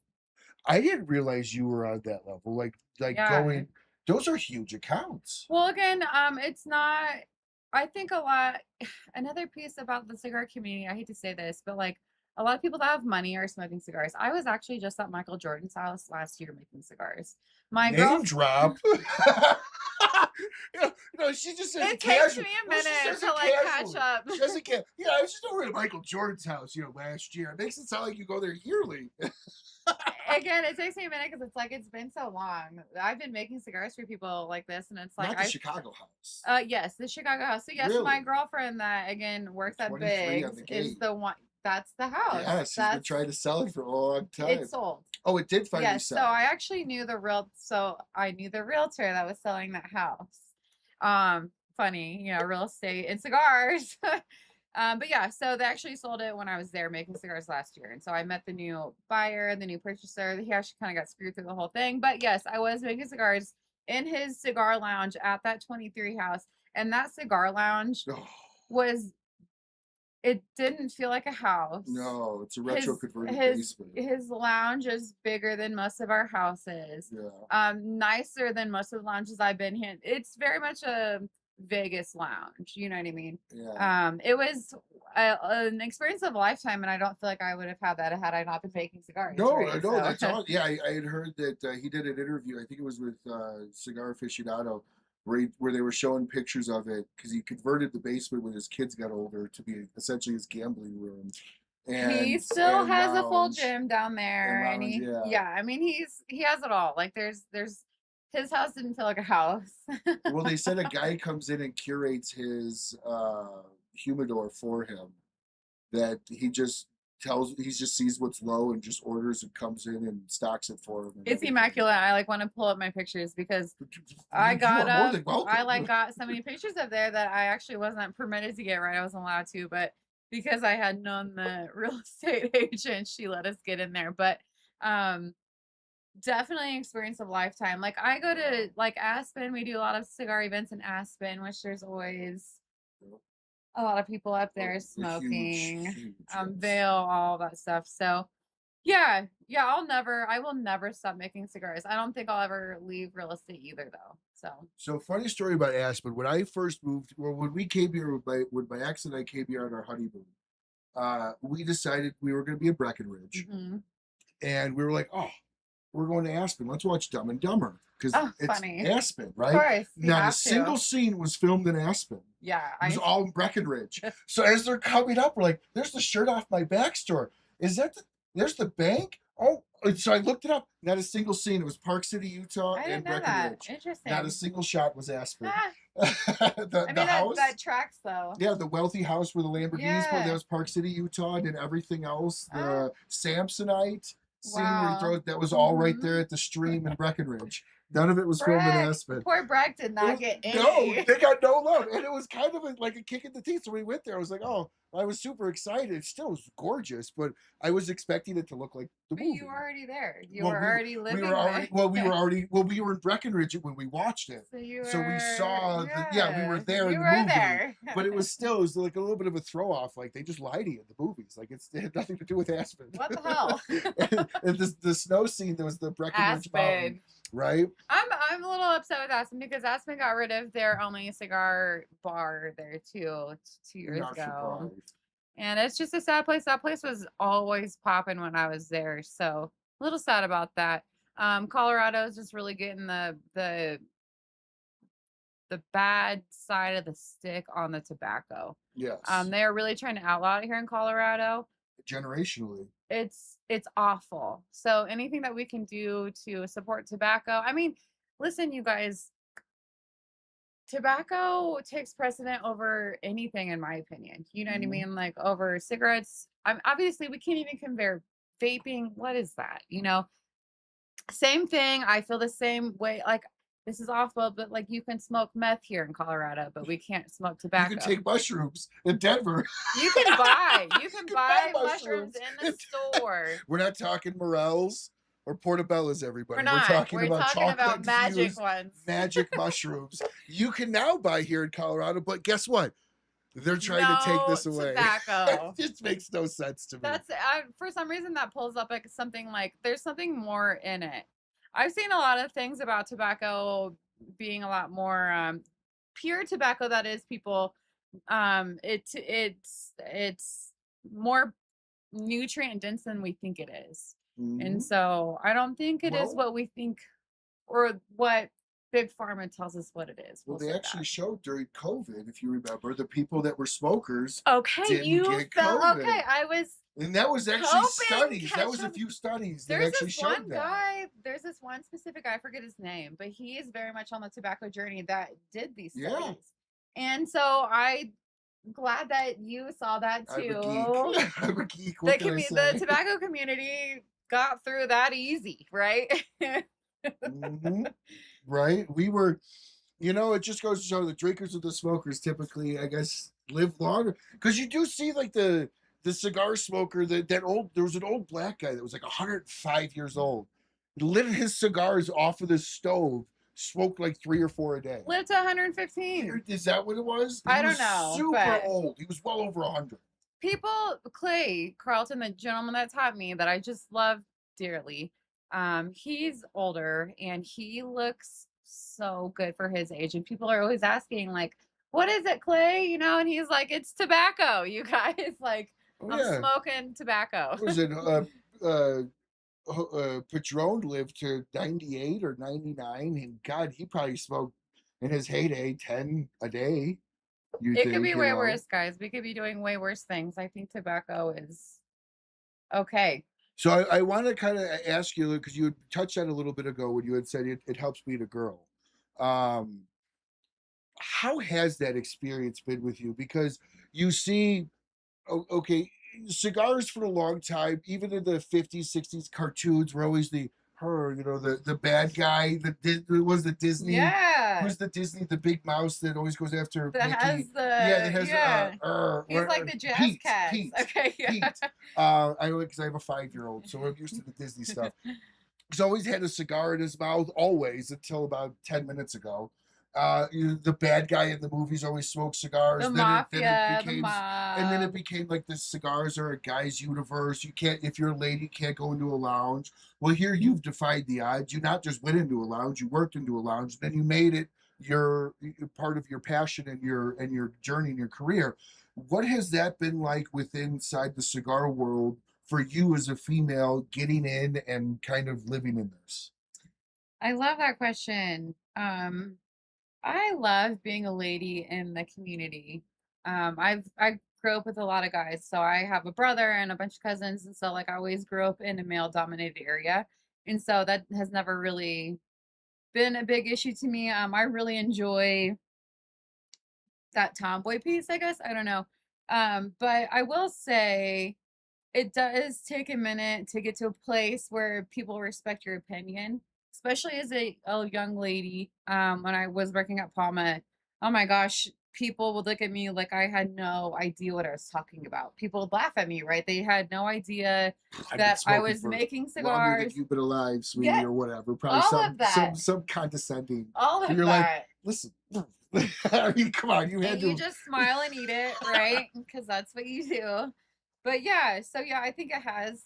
I didn't realize you were on that level. Like Yeah. going, those are huge accounts. Well, again, it's not. I think a lot. Another piece about the cigar community. I hate to say this, but like a lot of people that have money are smoking cigars. I was actually just at Michael Jordan's house last year making cigars. My Name girlfriend. drop. No, she just says It it takes me casually. a No, she minute says to it like catch casually. up. She doesn't care. Yeah, I was just over at Michael Jordan's house, last year. It makes it sound like you go there yearly. Again, it takes me a minute because it's like it's been so long. I've been making cigars for people like this, and it's like Not the Chicago house. yes, the Chicago house. So yes, my Really? girlfriend that again works at 23 on Biggs the is gate. the one. That's the house. Yes, she's been That's trying to sell it for a long time. It sold. Oh, it did finally Yes, so sell. I actually knew I knew the realtor that was selling that house. Funny, real estate and cigars. But yeah, so they actually sold it when I was there making cigars last year. And so I met the new buyer, the new purchaser. He actually kind of got screwed through the whole thing. But yes, I was making cigars in his cigar lounge at that 23 house. And that cigar lounge Oh, was, it didn't feel like a house. no, it's a retro converted his basement. his lounge is bigger than most of our houses. Yeah. Nicer than most of the lounges I've been in. It's very much a Vegas lounge, you know what I mean? Yeah. It was an experience of a lifetime, and I don't feel like I would have had that had I not been making cigars. No, right? no, So, that's all. Yeah, I had heard that he did an interview. I think it was with Cigar Aficionado, where they were showing pictures of it because he converted the basement when his kids got older to be essentially his gambling room. he still And has a full lounge, gym down and there, and lounge, he, yeah. yeah, I mean, he has it all. Like there's his house didn't feel like a house. Well, they said a guy comes in and curates his humidor for him. That he just sees what's low and just orders and comes in and stocks it for him. And It's everything. immaculate. I like want to pull up my pictures because I You got are more up. than welcome. I like got so many pictures up there that I actually wasn't permitted to get, right. I wasn't allowed to, but because I had known the real estate agent, she let us get in there. But definitely an experience of a lifetime. Like I go to like Aspen, we do a lot of cigar events in Aspen, which there's always a lot of people up there smoking, Huge, Vail, all that stuff. So yeah, I will never stop making cigars. I don't think I'll ever leave real estate either though. So funny story about Aspen. When I first moved, or when we came here, when my ex and I came here on our honeymoon, we decided we were going to be in Breckenridge, and we were like, oh, we're going to Aspen. Let's watch Dumb and Dumber because it's funny. Aspen, right? Of course, Not a single scene was filmed in Aspen. Yeah, It was all in Breckenridge. So as they're coming up, we're like, "There's the shirt off my back store. Is that there's the bank?" Oh, and so I looked it up. Not a single scene. It was Park City, Utah, I and didn't know that. Breckenridge. Interesting. Not a single shot was Aspen. I mean, the house. that tracks though. Yeah, the wealthy house where the Lamborghinis were. Yeah. That was Park City, Utah, and then everything else. The Samsonite scene where you throw that was all right there at the stream in Breckenridge. None of it was filmed in Aspen. Poor Breck did not get any. No, they got no love. And it was kind of like a kick in the teeth. So we went there. I was like, oh, I was super excited. It still was gorgeous, but I was expecting it to look like the movie. But you were already there. You were already living there. We were in Breckenridge when we watched it. So we saw, we were there you in the were movie. there. But it was like a little bit of a throw off. Like they just lie to you in the movies. Like it had nothing to do with Aspen. What the hell? and the snow scene, there was the Breckenridge Mountain. Right. I'm a little upset with Aspen because Aspen got rid of their only cigar bar there too 2 years ago. And it's just a sad place. That place was always popping when I was there. So a little sad about that. Colorado is just really getting the bad side of the stick on the tobacco. Yes. They are really trying to outlaw it here in Colorado. Generationally. It's awful. So anything that we can do to support tobacco. I mean, listen, you guys, tobacco takes precedent over anything, in my opinion. You know what I mean? Like over cigarettes. Obviously, we can't even compare vaping. What is that? You know, same thing. I feel the same way. Like, this is awful, but like you can smoke meth here in Colorado, but we can't smoke tobacco. You can take mushrooms in Denver. You can buy mushrooms in the store. We're not talking morels or portobellos, everybody. We're not. We're talking about magic ones. Magic mushrooms. You can now buy here in Colorado, but guess what? They're trying to take this away. Tobacco. It just makes no sense to me. That's for some reason that pulls up like something like there's something more in it. I've seen a lot of things about tobacco being a lot more pure tobacco. That is, people. It's more nutrient dense than we think it is, and so I don't think it is what we think, or what Big Pharma tells us what it is. Well, they actually showed during COVID, if you remember, the people that were smokers. Okay, you felt COVID. Okay. I was. And that was actually studies. That was a few studies that actually showed that. There's this one specific guy, I forget his name, but he is very much on the tobacco journey that did these studies. And so I'm glad that you saw that too. I'm a geek. The tobacco community got through that easy, right? Right? We were, it just goes to show the drinkers and the smokers typically, I guess, live longer. Because you do see like the cigar smoker, there was an old black guy that was like 105 years old. He lit his cigars off of the stove smoked like 3 or 4 a day. Lived to 115. Is that what it was? I He don't was know, super but old. He was well over 100. people, Clay Carlton, the gentleman that taught me that I just love dearly, he's older and he looks so good for his age. And people are always asking, like, what is it, Clay? You know, and he's like, it's tobacco, you guys. Like, Oh I'm yeah. smoking tobacco. Was it Patron lived to 98 or 99, and God, he probably smoked in his heyday 10 a day. You It could think, be you way know? worse, guys. We could be doing way worse things. I think tobacco is okay. So I want to kind of ask you because you had touched on it a little bit ago when you had said it helps beat a girl. Um, how has that experience been with you? Because you see, okay, cigars for a long time, even in the 50s, 60s cartoons, were always the bad guy. Was the Disney. Yeah. Who's the Disney, the big mouse that always goes after That Mickey? has Yeah, that the has He's like the jazz Pete. cats. Pete. Okay, yeah. Pete. I know because I have a 5-year-old, so I'm used to the Disney stuff. He's always had a cigar in his mouth, always until about 10 minutes ago. The bad guy in the movies always smoked cigars. The then mafia, it the became, mob. and then it became like the cigars are a guy's universe. You can't, if you're a lady, you can't go into a lounge. Well, here you've defied the odds. You not just went into a lounge, you worked into a lounge, then you made it your part of your passion and your journey and your career. What has that been like within inside the cigar world for you as a female getting in and kind of living in this? I love that question. I love being a lady in the community. I grew up with a lot of guys, so I have a brother and a bunch of cousins, and so like I always grew up in a male dominated area, and so that has never really been a big issue to me. I really enjoy that tomboy piece, I guess. I don't know. But I will say it does take a minute to get to a place where people respect your opinion, especially as a young lady. When I was working at Palma, oh my gosh, people would look at me like I had no idea what I was talking about. People would laugh at me, right? They had no idea I've been that I smoking was for making longer than cigars. you've been alive, sweetie, Yeah, or whatever. Probably all of that. some condescending. All of You're like, that. listen. I mean, come on, you had And you to. just smile and eat it, right? Because that's what you do. But yeah, so yeah, I think it has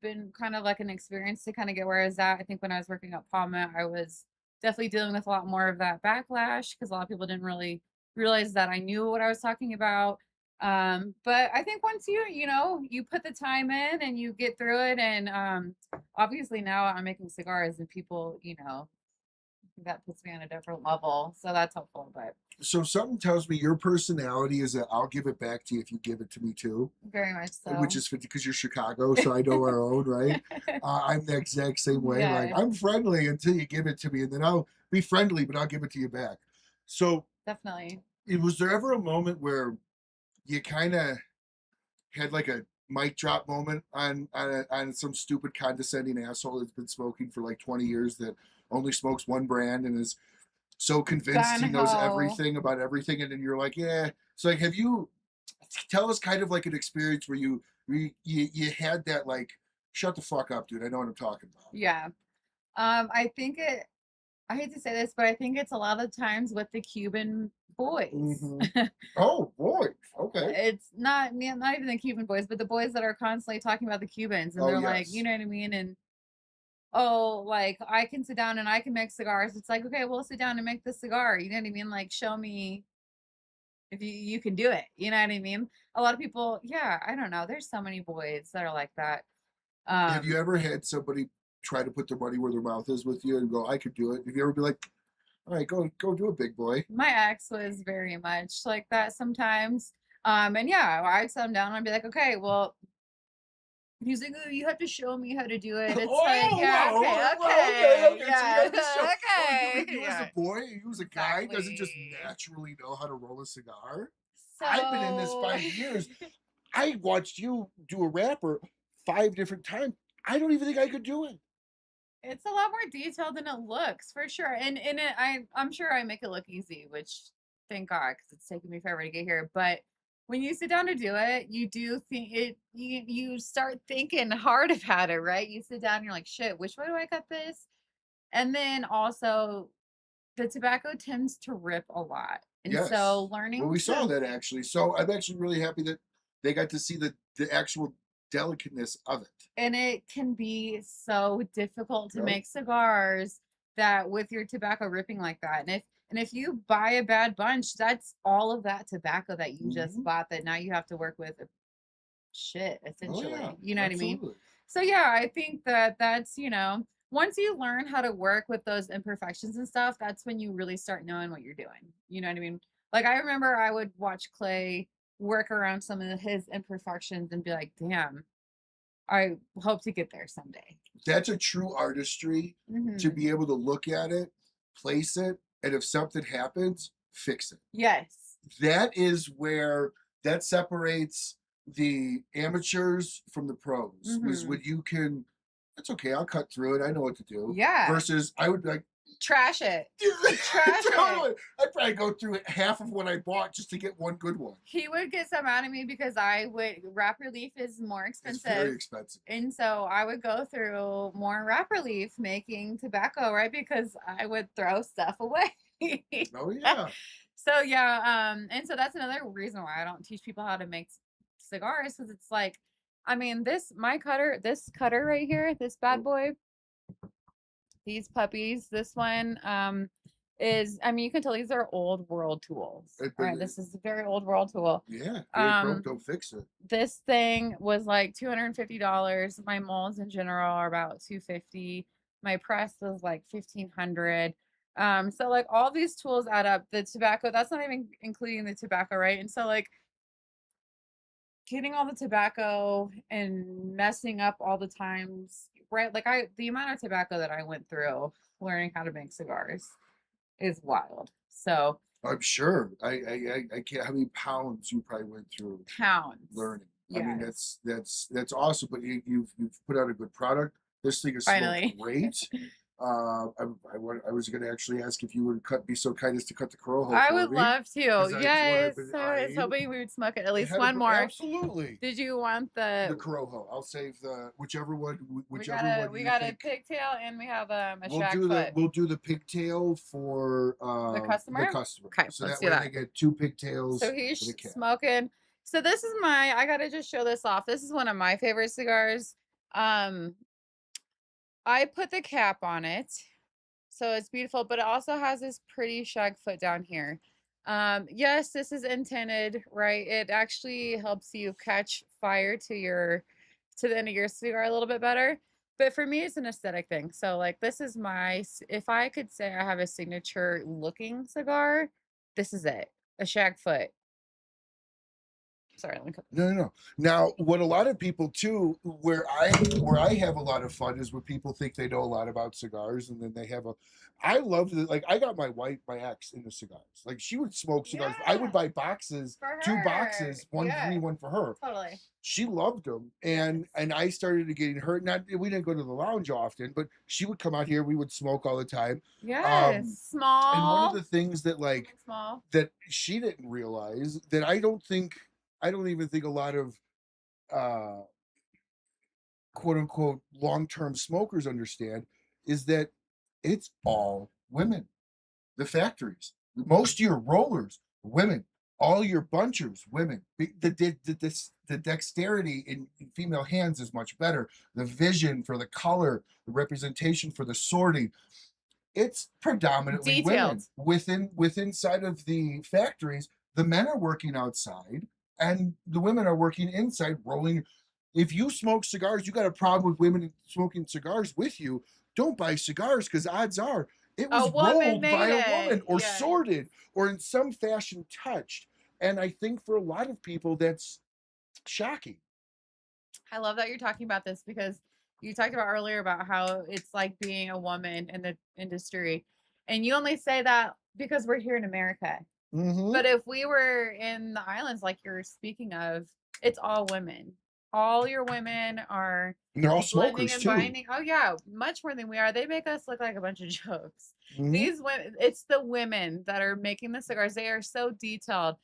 been kind of like an experience to kind of get where I was at. I think when I was working at Palma, I was definitely dealing with a lot more of that backlash because a lot of people didn't really realize that I knew what I was talking about. But I think once you put the time in and you get through it, and obviously now I'm making cigars and people, that puts me on a different level. So that's helpful, but So something tells me your personality is that I'll give it back to you if you give it to me too, very much which so. is because you're Chicago, so I know our own, right? I'm the exact same way. Like Yeah, I'm friendly until you give it to me, and then I'll be friendly, but I'll give it to you back. So, definitely. was there ever a moment where you kind of had like a mic drop moment on some stupid condescending asshole that's been smoking for like 20 years that only smokes one brand and is so convinced he knows Gung-ho. everything about everything, and then you're like, yeah. So like, have you tell us kind of like an experience where you had that like, shut the fuck up, dude. I know what I'm talking about. Yeah. I think I hate to say this, but I think it's a lot of times with the Cuban boys. Hmm. Oh boy. Okay. It's not even the Cuban boys, but the boys that are constantly talking about the Cubans, and Oh they're like, you yes. know what I mean? And oh, like I can sit down and I can make cigars. It's like, okay, we'll sit down and make the cigar. You know what I mean? Like, show me if you can do it. You know what I mean? A lot of people, yeah, I don't know. There's so many boys that are like that. Have you Um, ever had somebody try to put their money where their mouth is with you and go, I could do it? Have you ever be like, all right, go do it, big boy? my ex was very much like that sometimes. And yeah, I'd sit him down and I'd be like, okay, well, he's like, oh, you have to show me how to do it. It's like, Oh, yeah, wow. okay, Well, okay, okay, okay. So you yeah, have to show. Oh, okay, you as yeah, a boy, you as a guy doesn't just exactly. naturally know how to roll a cigar. I've been in this So 5 years. I watched you do a wrapper 5 different times. I don't even think I could do it. it's a lot more detailed than it looks for sure. And I'm sure I make it look easy, which thank God, because it's taken me forever to get here. But when you sit down to do it, you do think it. You start thinking hard about it, right? You sit down and you're like, shit, which way do I cut this? And then also the tobacco tends to rip a lot. And Yes. so Well, learning we saw to, that actually. So I'm actually really happy that they got to see the actual delicateness of it. and it can be so difficult to Yep. make cigars that with your tobacco ripping like that. And if you buy a bad bunch, that's all of that tobacco that you just Mhm. bought that now you have to work with shit Oh essentially. yeah, You know what I mean? absolutely. So yeah, I think that that's, once you learn how to work with those imperfections and stuff, that's when you really start knowing what you're doing. You know what I mean? Like I remember I would watch Clay work around some of his imperfections and be like, damn, I hope to get there someday. That's a true artistry to Hmm. be able to look at it, place it, and if something happens, fix it. Yes. That is where that separates the amateurs from the pros. Was Hmm. when you can, it's okay, I'll cut through it. I know what to do. Yeah. Versus I would be like, Trash it. Trash totally. it. I'd probably go through half of what I bought just to get one good one. He would get so mad at me because I would wrap relief is more It's expensive. very expensive. And so I would go through more wrap relief making tobacco, right? Because I would throw stuff away. Oh yeah. So yeah, and so that's another reason why I don't teach people how to make cigars, because it's like, I mean, this cutter right here, this bad boy, these puppies, this one, is, I mean, you can tell these are old world tools. All right, this is a very old world tool. Yeah, if it ain't broke, Um, don't fix it. this thing was like $250. My molds in general are about $250. My press was like $1,500. So like all these tools add up. The tobacco, that's not even including the tobacco, right? And so like getting all the tobacco and messing up all the times, right? Like the amount of tobacco that I went through learning how to make cigars is wild. So I'm sure. I can't how many pounds you probably went through pounds. learning. I mean, Yes. that's awesome. But you've put out a good product. This thing is smoked Finally. great. I was going to actually ask if you would be so kind as to cut the Corojo I for would me, love to. 'cause what Yes. I've been I was eyeing. hoping we would smoke it at It least had one more. absolutely. Did you want The the Corojo. I'll save the whichever one we you got a think. pigtail and we have a We'll shag do foot. we'll do the pigtail for The the customer? customer. Okay, So let's that do way that. they get two pigtails So for he's the cat. smoking. So this is I gotta just show this off. This is one of my favorite cigars. I put the cap on it. So it's beautiful, but it also has this pretty shag foot down here. Yes, this is intended, right? It actually helps you catch fire to the end of your cigar a little bit better. But for me, it's an aesthetic thing. So like this is if I could say I have a signature looking cigar, this is it. A shag foot. Sorry, let me cut this. No. Now, what a lot of people too, where I have a lot of fun is when people think they know a lot about cigars, and then they have a. I love the like. I got my ex into cigars. Like she would smoke cigars. I would Yeah, buy boxes, for two her. boxes, one for me, Yeah, one for her. totally. She loved them, Yes. and I started getting hurt. Not we didn't go to the lounge often, but she would come out here. We would smoke all the time. Yes. And one of Small. the things that like Small. that she didn't realize that I don't even think a lot of uh quote unquote long-term smokers understand is that it's all women. The factories, most of your rollers, women, all your bunchers, women. The dexterity in female hands is much better. The vision for the color, the representation for the sorting, it's predominantly women. Detailed. Within inside of the factories, the men are working outside and the women are working inside rolling. If you smoke cigars, you got a problem with women smoking cigars with you, don't buy cigars, because odds are it A was woman rolled by made a woman it. or Yeah. sorted or in some fashion touched. And I think for a lot of people that's shocking. I love that you're talking about this because you talked about earlier about how it's like being a woman in the industry. And you only say that because we're here in America. Mm-hmm. But if we were in the islands like you're speaking of, it's all women. All your women are And they're all blending smokers and too. binding. Oh yeah, much more than we are. They make us look like a bunch of jokes. Mhm. These women, it's the women that are making the cigars. They are so detailed.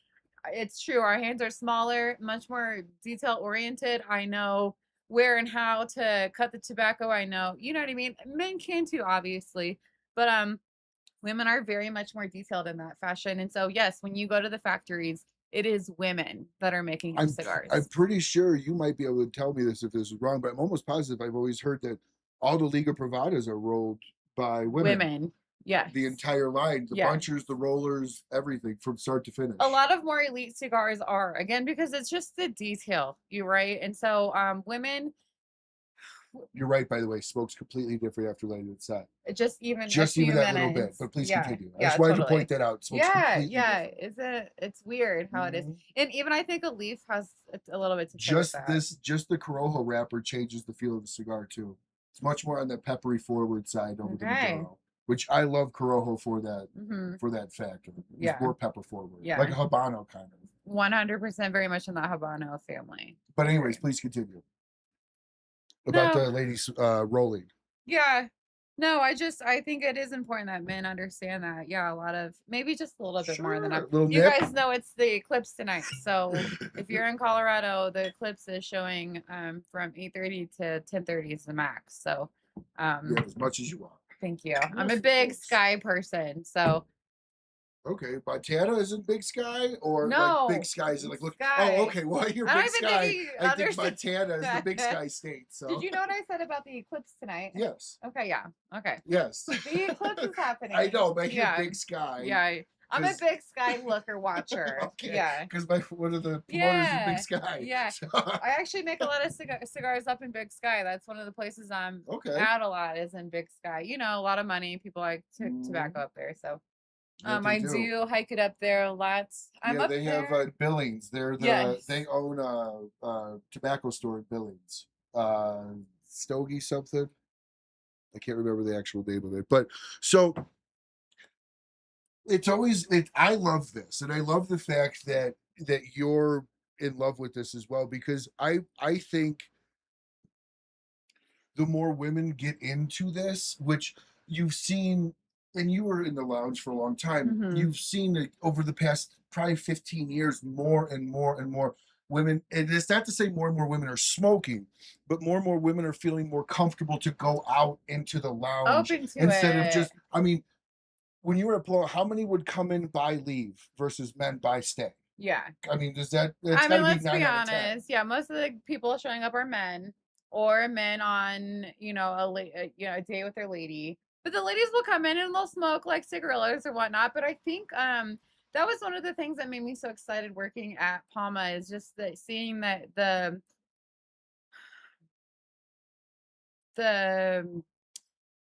It's true. Our hands are smaller, much more detail oriented. I know where and how to cut the tobacco. I know, you know what I mean? Men can too, obviously. But Women are very much more detailed in that fashion. And so, yes, when you go to the factories, it is women that are making your I'm cigars. pretty sure you might be able to tell me this if this is wrong, but I'm almost positive I've always heard that all the Liga Privadas are rolled by women. Women. Yes. The entire line, the Yes. bunchers, the rollers, everything from start to finish. A lot of more elite cigars are, again, because it's just the detail, you right? And so women, You're right, by the way, smoke's completely different after letting it set. just even Just a few even that little bit, minutes. but please Yeah. continue. I Yeah, just wanted to totally. point that out. Smoke's Yeah, completely yeah. different. It's weird how it is. Mhm. And even I think a leaf has a little bit to do with that. Just the Corojo wrapper changes the feel of the cigar too. It's much more on the peppery forward side over the Okay. Maduro, which I love Corojo for that Hmm. factor. It's Yeah. more pepper forward, Yeah. like a Habano kind of. 100% very much in the Habano family. But anyways, please continue about No. the ladies rolling. Yeah. No, I think it is important that men understand that. Yeah, a lot of maybe just a little bit more than Sure, that. little You nip. guys know it's the eclipse tonight. So if you're in Colorado, the eclipse is showing from 8:30 to 10:30 is the max. So You have as much as you want. thank you. I'm Yes, a of big course. sky person. So Okay, Montana isn't Big Sky, or like no, Big Sky is like look. Sky. Oh, okay. Well, I hear I don't Big even Sky. think you I think understand. Montana is the Big Sky state. So Did you know what I said about the eclipse tonight? yes, Okay, yeah. Okay. yes. The eclipse is happening. I know, but I hear Yeah. Big Sky. Yeah. I'm a 'cause- big sky looker watcher. Okay, Yeah. because one of the promoters Yeah. is Big Sky. Yeah. So- I actually make a lot of cigars up in Big Sky. That's one of the places I'm okay. at a lot is in Big Sky. You know, a lot of money. People like tobacco up there. So I do hike it up there a lot. I'm Yeah, up they there. have Billings. Yes. They own a tobacco store in Billings. Stogie something. I can't remember the actual name of it. But so it's always I love this, and I love the fact that you're in love with this as well, because I think the more women get into this, which you've seen, and you were in the lounge for a long time, Mhm. you've seen it over the past probably 15 years, more and more and more women, and it's not to say more and more women are smoking, but more and more women are feeling more comfortable to go out into the lounge Open to instead of it. just, I mean, when you were at Blow, how many would come in by leave versus men by stay? Yeah. I mean, that's I mean, gotta let's be 9 be out of 10. honest. Yeah, most of the people showing up are men or men on, a day with their lady. But the ladies will come in and they'll smoke like cigarillos or whatnot. But I think that was one of the things that made me so excited working at Palma is just that seeing that the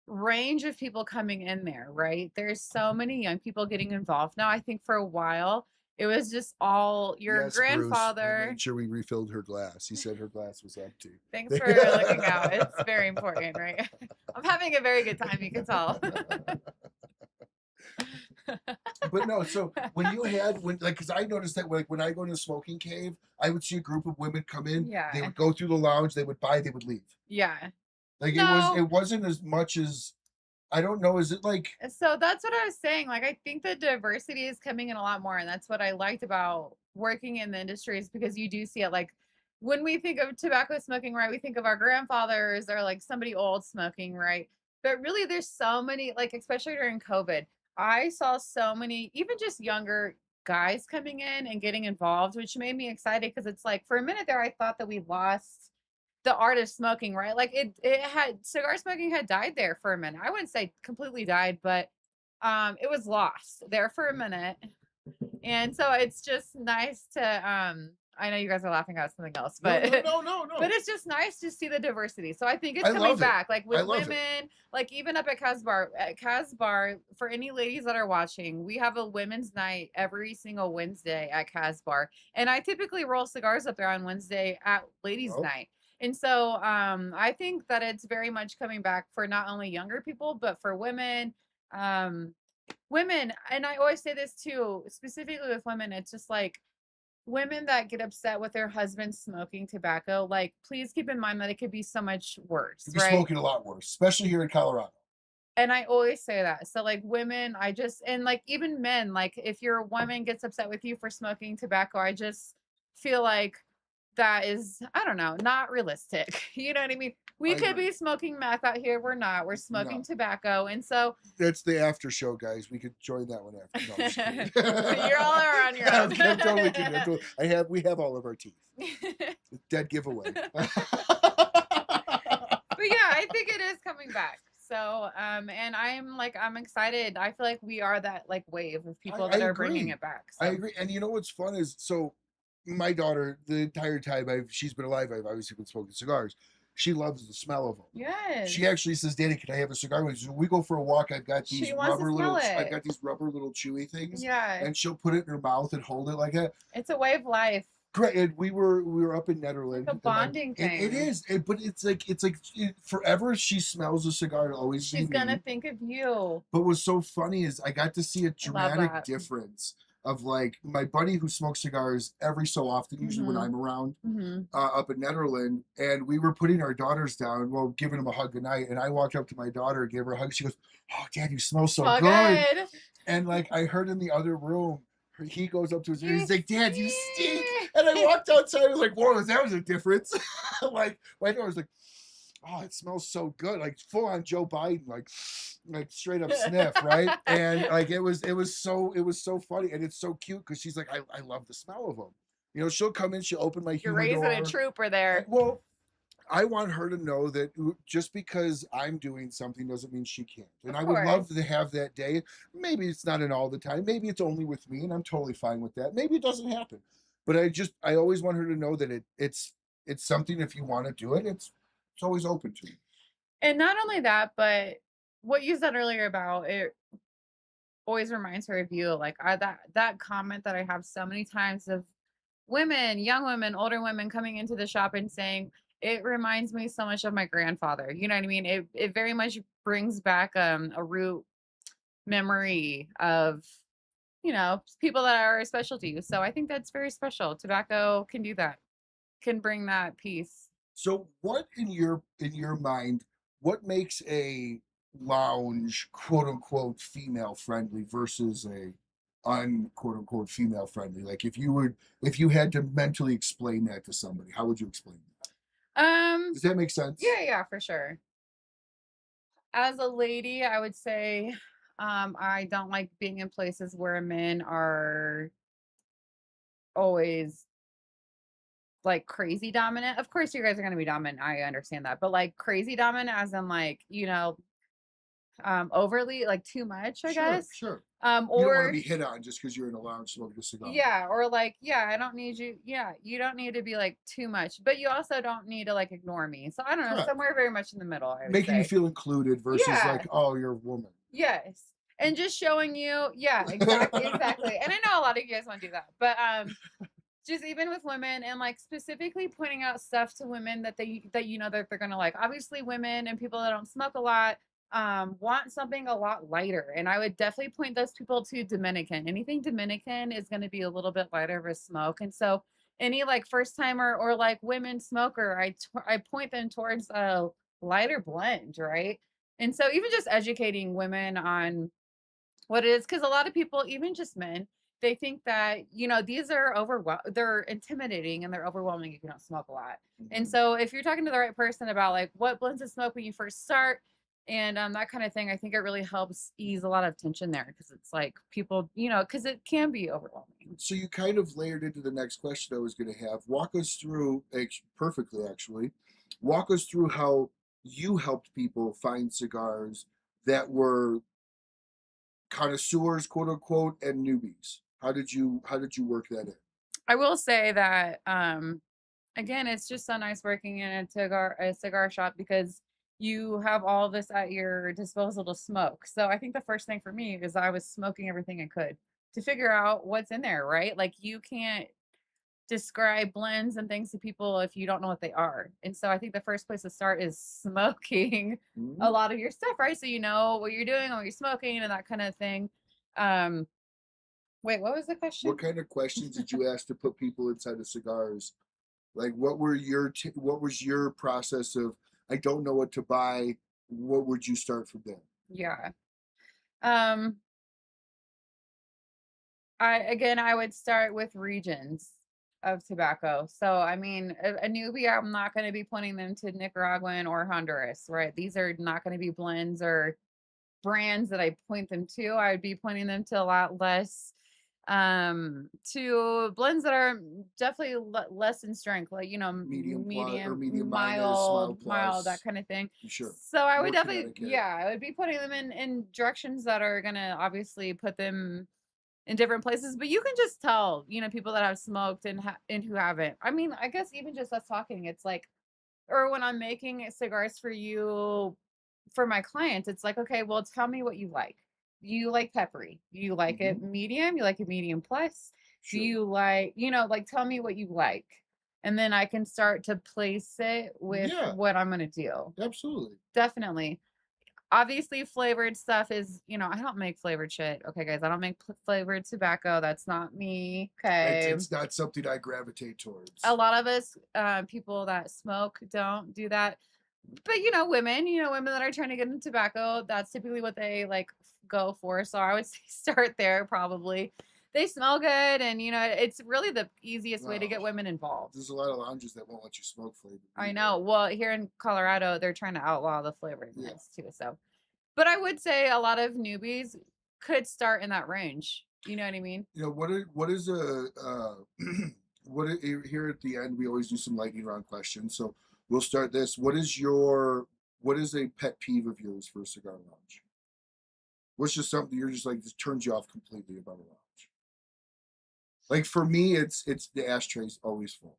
range of people coming in there, right? There's so many young people getting involved now. I think for a while it was just all your Yes, grandfather. Bruce, we made sure we refilled her glass. He said her glass was empty. Thanks for looking out. It's very important, right? I'm having a very good time, you can tell. But no, so when because I noticed that when I go to the smoking cave, I would see a group of women come in. Yeah. They would go through the lounge. They would buy. They would leave. Yeah. Like No. it wasn't as much as, I don't know. Is it like? So that's what I was saying. Like, I think the diversity is coming in a lot more. And that's what I liked about working in the industry is because you do see it. Like, when we think of tobacco smoking, right, we think of our grandfathers or like somebody old smoking, right? But really, there's so many, like, especially during COVID, I saw so many, even just younger guys coming in and getting involved, which made me excited because it's like for a minute there, I thought that we lost the art of smoking, right? Like it had cigar smoking had died there for a minute. I wouldn't say completely died, but it was lost there for a minute. And so it's just nice to I know you guys are laughing at something else, but No. but it's just nice to see the diversity. So I think it's I coming love it. back. Like I with love it. women, like even up at Casbar, for any ladies that are watching, we have a women's night every single Wednesday at Casbar. And I typically roll cigars up there on Wednesday at ladies' Oh. night. And so I think that it's very much coming back for not only younger people, but for women. Women, and I always say this too, specifically with women, it's just like women that get upset with their husbands smoking tobacco, like please keep in mind that it could be so much worse, You'd be right? smoking a lot worse, especially here in Colorado. And I always say that. So like women, and like even men, like if your woman gets upset with you for smoking tobacco, I just feel like that is, I don't know, not realistic. You know what I mean? We I could agree. be smoking meth out here. We're not. We're smoking No, tobacco. And so that's the after show, guys. We could join that one after. No, I'm just kidding. you're all are on your own. I'm totally kidding. We have all of our teeth. Dead giveaway. But yeah, I think it is coming back. So, and I'm excited. I feel like we are that like wave of people that are bringing agree. it back. I So agree. And you know what's fun is my daughter, the entire time she's been alive, I've obviously been smoking cigars. She loves the smell of them. yes, She actually says, "Daddy, can I have a cigar with you?" So we go for a walk. I've got these she wants to smell I've it. got these rubber little chewy things, Yeah, and she'll put it in her mouth and hold it like that. it's a way of life. Great. And we were up in It's Netherlands. like a bonding thing. It is. But it's like forever. She smells a cigar. It'll always She's be gonna me. think of you. But what's so funny is I got to see a I love dramatic that. difference of like my buddy who smokes cigars every so often, usually when Mhm. I'm around, Mhm. up in Netherlands, and we were putting our daughters down, well, giving them a hug goodnight, and I walked up to my daughter, gave her a hug. She goes, "Oh, Dad, you smell so Smell good." good. And like I heard in the other room, he goes up to his ear, You he's like, "Dad, you stink." stink. And I walked outside, I was like, "Whoa, that was a difference." Like my daughter was like, "Oh, it smells so good," like full on Joe Biden, like straight up sniff, right? And like it was so funny, and it's so cute because she's like, I love the smell of them. You know, she'll come in, she'll open my You're raising a humidor. trooper there. Well, I want her to know that just because I'm doing something doesn't mean she can't. And Of I would love course. to have that day. Maybe it's not an all the time. Maybe it's only with me, and I'm totally fine with that. Maybe it doesn't happen. But I always want her to know that it's something. If you want to do it, it's always open to you. And not only that, but what you said earlier about it always reminds her of you. Like that comment that I have so many times of women, young women, older women coming into the shop and saying, it reminds me so much of my grandfather. You know what I mean? It very much brings back a root memory of, people that are special to you. So I think that's very special. Tobacco can do that, can bring that peace. So, what in your mind, what makes a lounge quote unquote female friendly versus a unquote unquote female friendly? Like if you had to mentally explain that to somebody, how would you explain that? Um, Does that make sense? yeah, for sure. As a lady, I would say I don't like being in places where men are always like crazy dominant. Of course, you guys are going to be dominant. I understand that. But like crazy dominant, as in like, overly, like too much, I Sure, guess. sure. You don't want to Or, be hit on just because you're in a lounge smoking a cigar. yeah, or like, yeah, I don't need you. Yeah, you don't need to be like too much, but you also don't need to like ignore me. So I don't know, Correct. somewhere very much in the middle, I would Making you say. feel included versus Yeah. like, oh, you're a woman. Yes. And just showing you, yeah, exactly, exactly. And I know a lot of you guys want to do that, but just even with women and like specifically pointing out stuff to women that that they're gonna like. Obviously, women and people that don't smoke a lot want something a lot lighter. And I would definitely point those people to Dominican. Anything Dominican is gonna be a little bit lighter of a smoke. And so any like first timer or like women smoker, I point them towards a lighter blend, right? And so even just educating women on what it is, because a lot of people, even just men, they think that these are they're intimidating and they're overwhelming if you don't smoke a lot. And so if you're talking to the right person about like what blends of smoke when you first start and that kind of thing, I think it really helps ease a lot of tension there, because it's like people, because it can be overwhelming. So you kind of layered into the next question I was going to have. Walk us through, perfectly actually, walk us through how you helped people find cigars that were connoisseurs, quote unquote, and newbies. How did you work that in? I will say that again, it's just so nice working in a cigar shop, because you have all this at your disposal to smoke. So I think the first thing for me is I was smoking everything I could to figure out what's in there, right? Like you can't describe blends and things to people if you don't know what they are. And so I think the first place to start is smoking a lot of your stuff, right? So you know what you're doing, what you're smoking, and that kind of thing. Um, Wait, what was the question? What kind of questions did you ask to put people inside of cigars? Like, what was your process of? I don't know what to buy. What would you start from there? Yeah. Um, I would start with regions. of tobacco. So, I mean, a newbie, I'm not going to be pointing them to Nicaraguan or Honduras, right? These are not going to be blends or brands that I point them to. I would be pointing them to a lot less to blends that are definitely less in strength, like medium minus, mild, that plus. kind of thing. Sure. So I More would definitely, Connecticut. yeah, I would be putting them in directions that are gonna obviously put them in different places. But you can just tell, people that have smoked and who haven't. I mean, I guess even just us talking, it's like, or when I'm making cigars for you, for my clients, it's like, okay, well, tell me what you like. You like peppery. You like it medium? You like it medium plus? Do Sure. you like, like, tell me what you like. And then I can start to place it with Yeah, what I'm going to do. absolutely. Definitely. Obviously, flavored stuff is, I don't make flavored shit. Okay, guys, I don't make flavored tobacco. That's not me. Okay. It's not something I gravitate towards. A lot of us, people that smoke, don't do that. But women that are trying to get into tobacco, that's typically what they like go for. So I would say start there probably. They smell good, and it's really the easiest way to get women involved. There's a lot of lounges that won't let you smoke flavored. I know. Well, here in Colorado, they're trying to outlaw the flavored ones too. So, but I would say a lot of newbies could start in that range. You know what I mean? What is a here at the end we always do some lightning round questions. So we'll start this. What is a pet peeve of yours for a cigar lounge? What's just something you're just like, just turns you off completely about a lounge? Like for me, it's the ashtrays always full.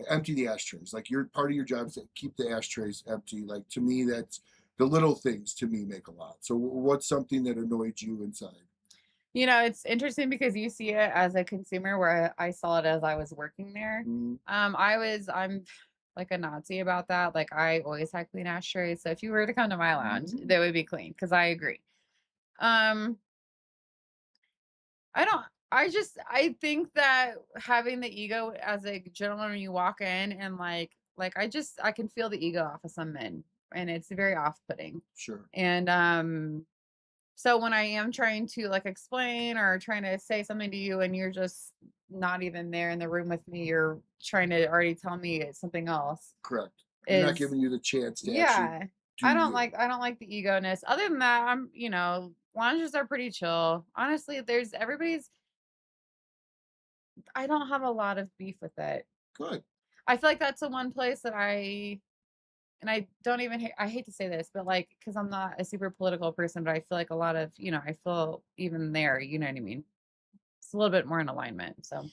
Empty the ashtrays. Like part of your job is to keep the ashtrays empty. Like to me, that's the little things to me make a lot. So what's something that annoyed you inside? It's interesting because you see it as a consumer where I saw it as I was working there. I'm like a Nazi about that. Like I always had clean ashtrays. So if you were to come to my lounge, they would be clean because I agree. I think that having the ego as a gentleman when you walk in and like I can feel the ego off of some men, and it's very off-putting. Sure. And so when I am trying to like explain or trying to say something to you and you're just not even there in the room with me, you're trying to already tell me it's something else. Correct. You're not giving you the chance to actually I don't like the ego-ness. Other than that, lounges are pretty chill. Honestly, I don't have a lot of beef with it. Good. I feel like that's the one place that and I don't even I hate to say this, but like, because I'm not a super political person, but I feel like a lot of, I feel even there, you know what I mean? It's a little bit more in alignment. So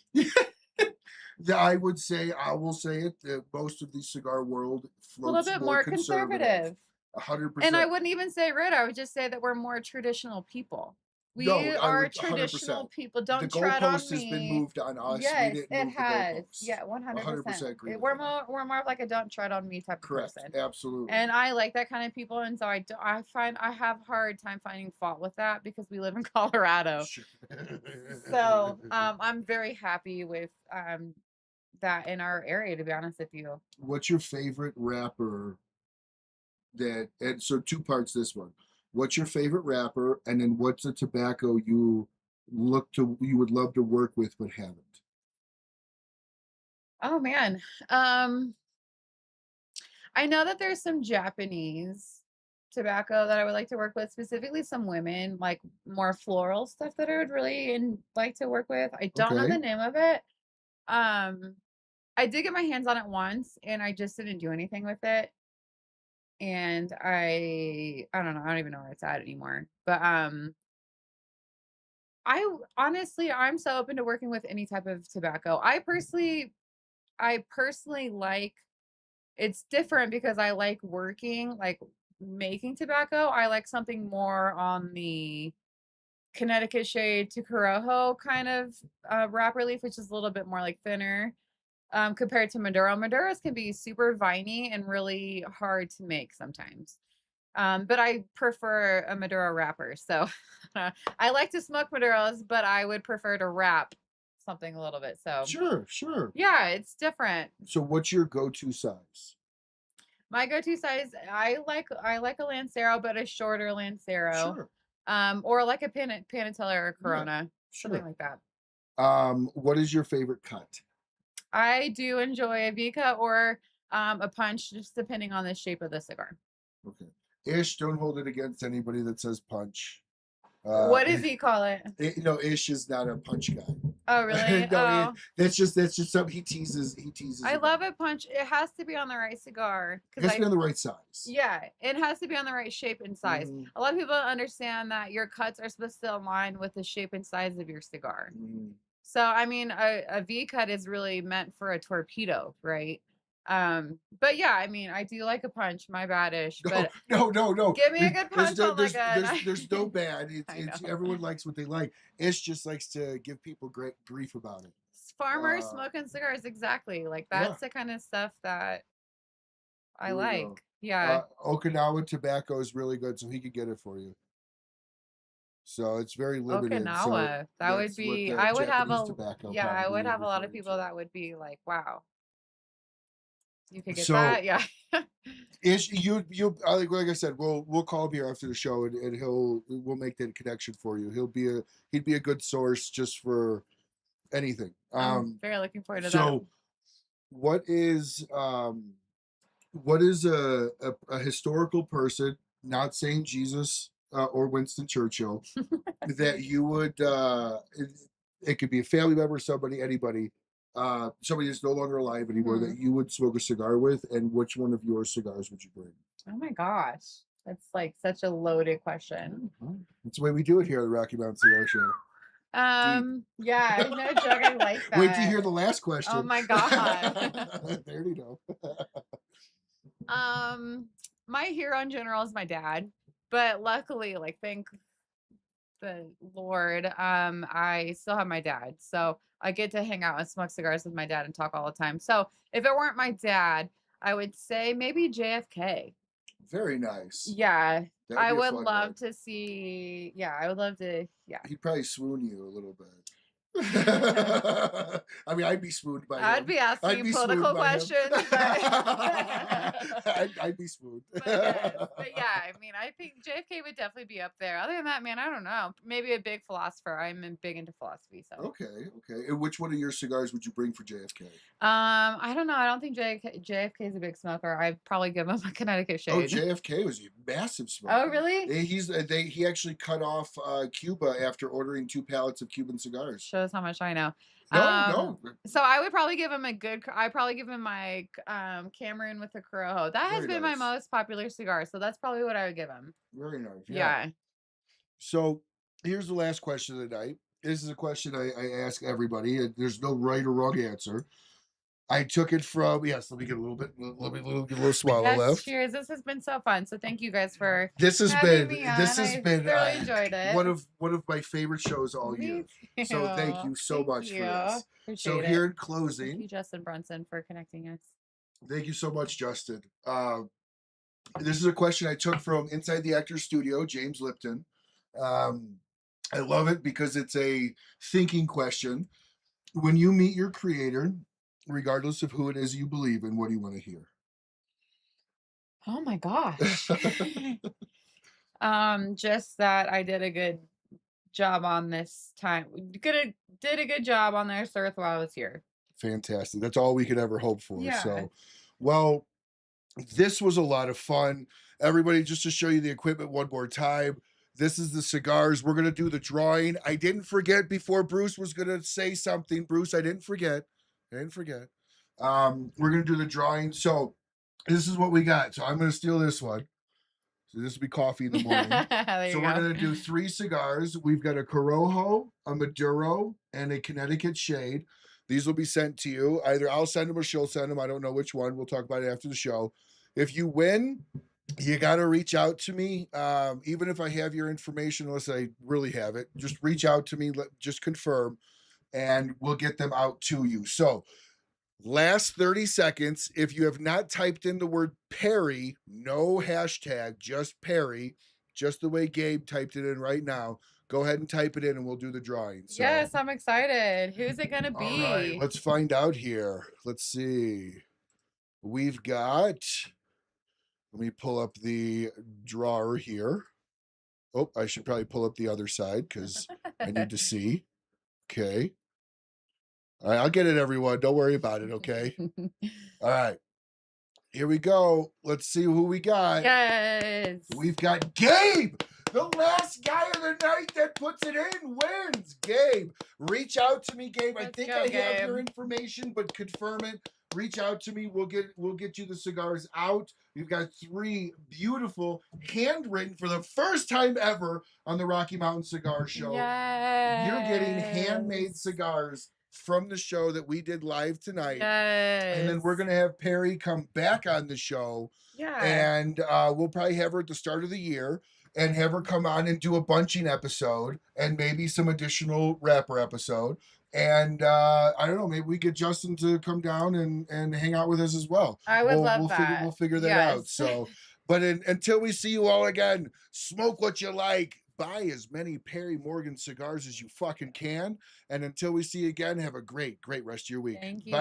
I will say it, that most of the cigar world floats a little bit more conservative. 100%. And I wouldn't even say red. I would just say that we're more traditional people. We are traditional people. Don't tread on me. The goalpost has been moved on us. Yes, it has. Yeah, 100%. Agree. We're more of like a don't tread on me type of person. Absolutely. And I like that kind of people, and so I have a hard time finding fault with that because we live in Colorado. Sure. So I'm very happy with that in our area, to be honest with you. What's your favorite rapper? And so two parts this one. What's your favorite rapper, and then what's a tobacco you would love to work with but haven't? Oh man. I know that there's some Japanese tobacco that I would like to work with, specifically some women, like more floral stuff that I would really like to work with. I don't know the name of it. I did get my hands on it once and I just didn't do anything with it. And I don't know, I don't even know where it's at anymore. But I'm so open to working with any type of tobacco. I personally like, it's different because I like working, like making tobacco. I like something more on the Connecticut shade to Corojo kind of wrapper leaf, which is a little bit more like thinner compared to Maduro. Maduros can be super viney and really hard to make sometimes. But I prefer a Maduro wrapper. So I like to smoke Maduros, but I would prefer to wrap something a little bit. So Sure. Yeah, it's different. So what's your go-to size? My go-to size, I like a Lancero, but a shorter Lancero. Sure. Or like a Panatella or a Corona, something like that. What is your favorite cut? I do enjoy a V cut or a punch, just depending on the shape of the cigar. Okay. Ish, don't hold it against anybody that says punch. What does he call it? Ish is not a punch guy. Oh, really? No, Oh, that's just something he teases. He teases. I about. love a punch. It has to be on the right cigar It because has to be on the right size. yeah, it has to be on the right shape and size. Mhm. A lot of people don't understand that your cuts are supposed to align with the shape and size of your cigar. Mhm. So, I mean, a V cut is really meant for a torpedo, right? But yeah, I mean, I do like a punch, my badish, but No. give me a good punch on like There's no bad. I It's know. everyone likes what they like. Ish just likes to give people great grief about it. Farmers Uh, smoking cigars, exactly. Like Yeah, that's the kind of stuff that I here we go. like. Yeah. Okinawa tobacco is really good, so he could get it for you. So it's very limited. So Okinawa. That would that's what be the I would have Japanese a tobacco yeah, I probably would is have a lot of referring people to. that would be like, wow, you could get So that. Yeah. Ish, like I said, we'll call him here after the show, and we'll make that connection for you. He'd be a good source just for anything. I'm very looking forward to that. So what is a historical person, not saying Jesus or Winston Churchill, that you would it could be a family member, somebody, anybody, somebody that's no longer alive anymore that you would smoke a cigar with, and which one of your cigars would you bring? Oh my gosh. That's like such a loaded question. That's the way we do it here at the Rocky Mountain Cigar Show. Yeah, no joke. I like that. Wait to hear the last question. Oh my god. There you go. My hero in general is my dad, but luckily, like thank the Lord, I still have my dad. So I get to hang out and smoke cigars with my dad and talk all the time. So if it weren't my dad, I would say maybe JFK. Very nice. Yeah. That'd I be a would fun love one. to see. Yeah, I would love to. Yeah. He'd probably swoon you a little bit. I mean, I'd be swooned by him. I'd be asking political questions. I'd be swooned. But yeah, I mean, I think JFK would definitely be up there. Other than that, man, I don't know. Maybe a big philosopher. I'm big into philosophy, so. Okay. And which one of your cigars would you bring for JFK? I don't know. I don't think JFK is a big smoker. I'd probably give him a Connecticut shade. Oh, JFK was a massive smoker. Oh, really? He actually cut off Cuba after ordering 2 pallets of Cuban cigars. Shows how much I know. No. So I would probably give him I'd probably give him my Cameroon with the Corojo. That has been my most popular cigar, so that's probably what I would give him. Very nice. Yeah. So here's the last question of the night. This is a question I ask everybody. There's no right or wrong answer. I took it from let me get a little swallow left. Cheers. This has been so fun. So thank you guys for this has been really enjoyed it. one of my favorite shows all year. So thank you so much for this. Appreciate here it. in closing, thank you, Justin Brunson, for connecting us. Thank you so much, Justin. This is a question I took from Inside the Actors Studio, James Lipton. I love it because it's a thinking question. When you meet your creator, regardless of who it is you believe in, what do you want to hear? Oh my gosh. Just that I did a good job on this time. Did a good job on this earth while I was here. Fantastic. That's all we could ever hope for. Yeah. So, well, this was a lot of fun. Everybody, just to show you the equipment one more time. This is the cigars. We're going to do the drawing. I didn't forget before Bruce was going to say something. Bruce, I didn't forget. We're going to do the drawing. So this is what we got. So I'm going to steal this one. So this will be coffee in the morning. So we're going to do 3 cigars. We've got a Corojo, a Maduro, and a Connecticut shade. These will be sent to you. Either I'll send them or she'll send them. I don't know which one. We'll talk about it after the show. If you win, you got to reach out to me. Even if I have your information, unless I really have it, just reach out to me. Just confirm, and we'll get them out to you. So last 30 seconds. If you have not typed in the word Perrie, no hashtag, just Perrie, just the way Gabe typed it in right now. Go ahead and type it in and we'll do the drawing. So, yes, I'm excited. Who's it going to be? All right, let's find out here. Let's see. We've got, let me pull up the drawer here. Oh, I should probably pull up the other side because I need to see. Okay. All right, I'll get it, everyone. Don't worry about it, okay? All right, here we go. Let's see who we got. Yes. We've got Gabe. The last guy of the night that puts it in wins. Gabe, reach out to me, Gabe. I Let's think go, I have Gabe. your information, but confirm it. Reach out to me. We'll get you the cigars out. We've got 3 beautiful, handwritten for the first time ever on the Rocky Mountain Cigar Show. Yes. You're getting handmade cigars from the show that we did live tonight. Yes. And then we're going to have Perrie come back on the show. Yeah. And we'll probably have her at the start of the year and have her come on and do a bunching episode and maybe some additional wrapper episode. And I don't know, maybe we get Justin to come down and hang out with us as well. I would love we'll that. We'll figure that out. Yes. So, but until we see you all again, smoke what you like. Buy as many Perrie Morgan cigars as you fucking can. And until we see you again, have a great rest of your week. Thank you. Bye.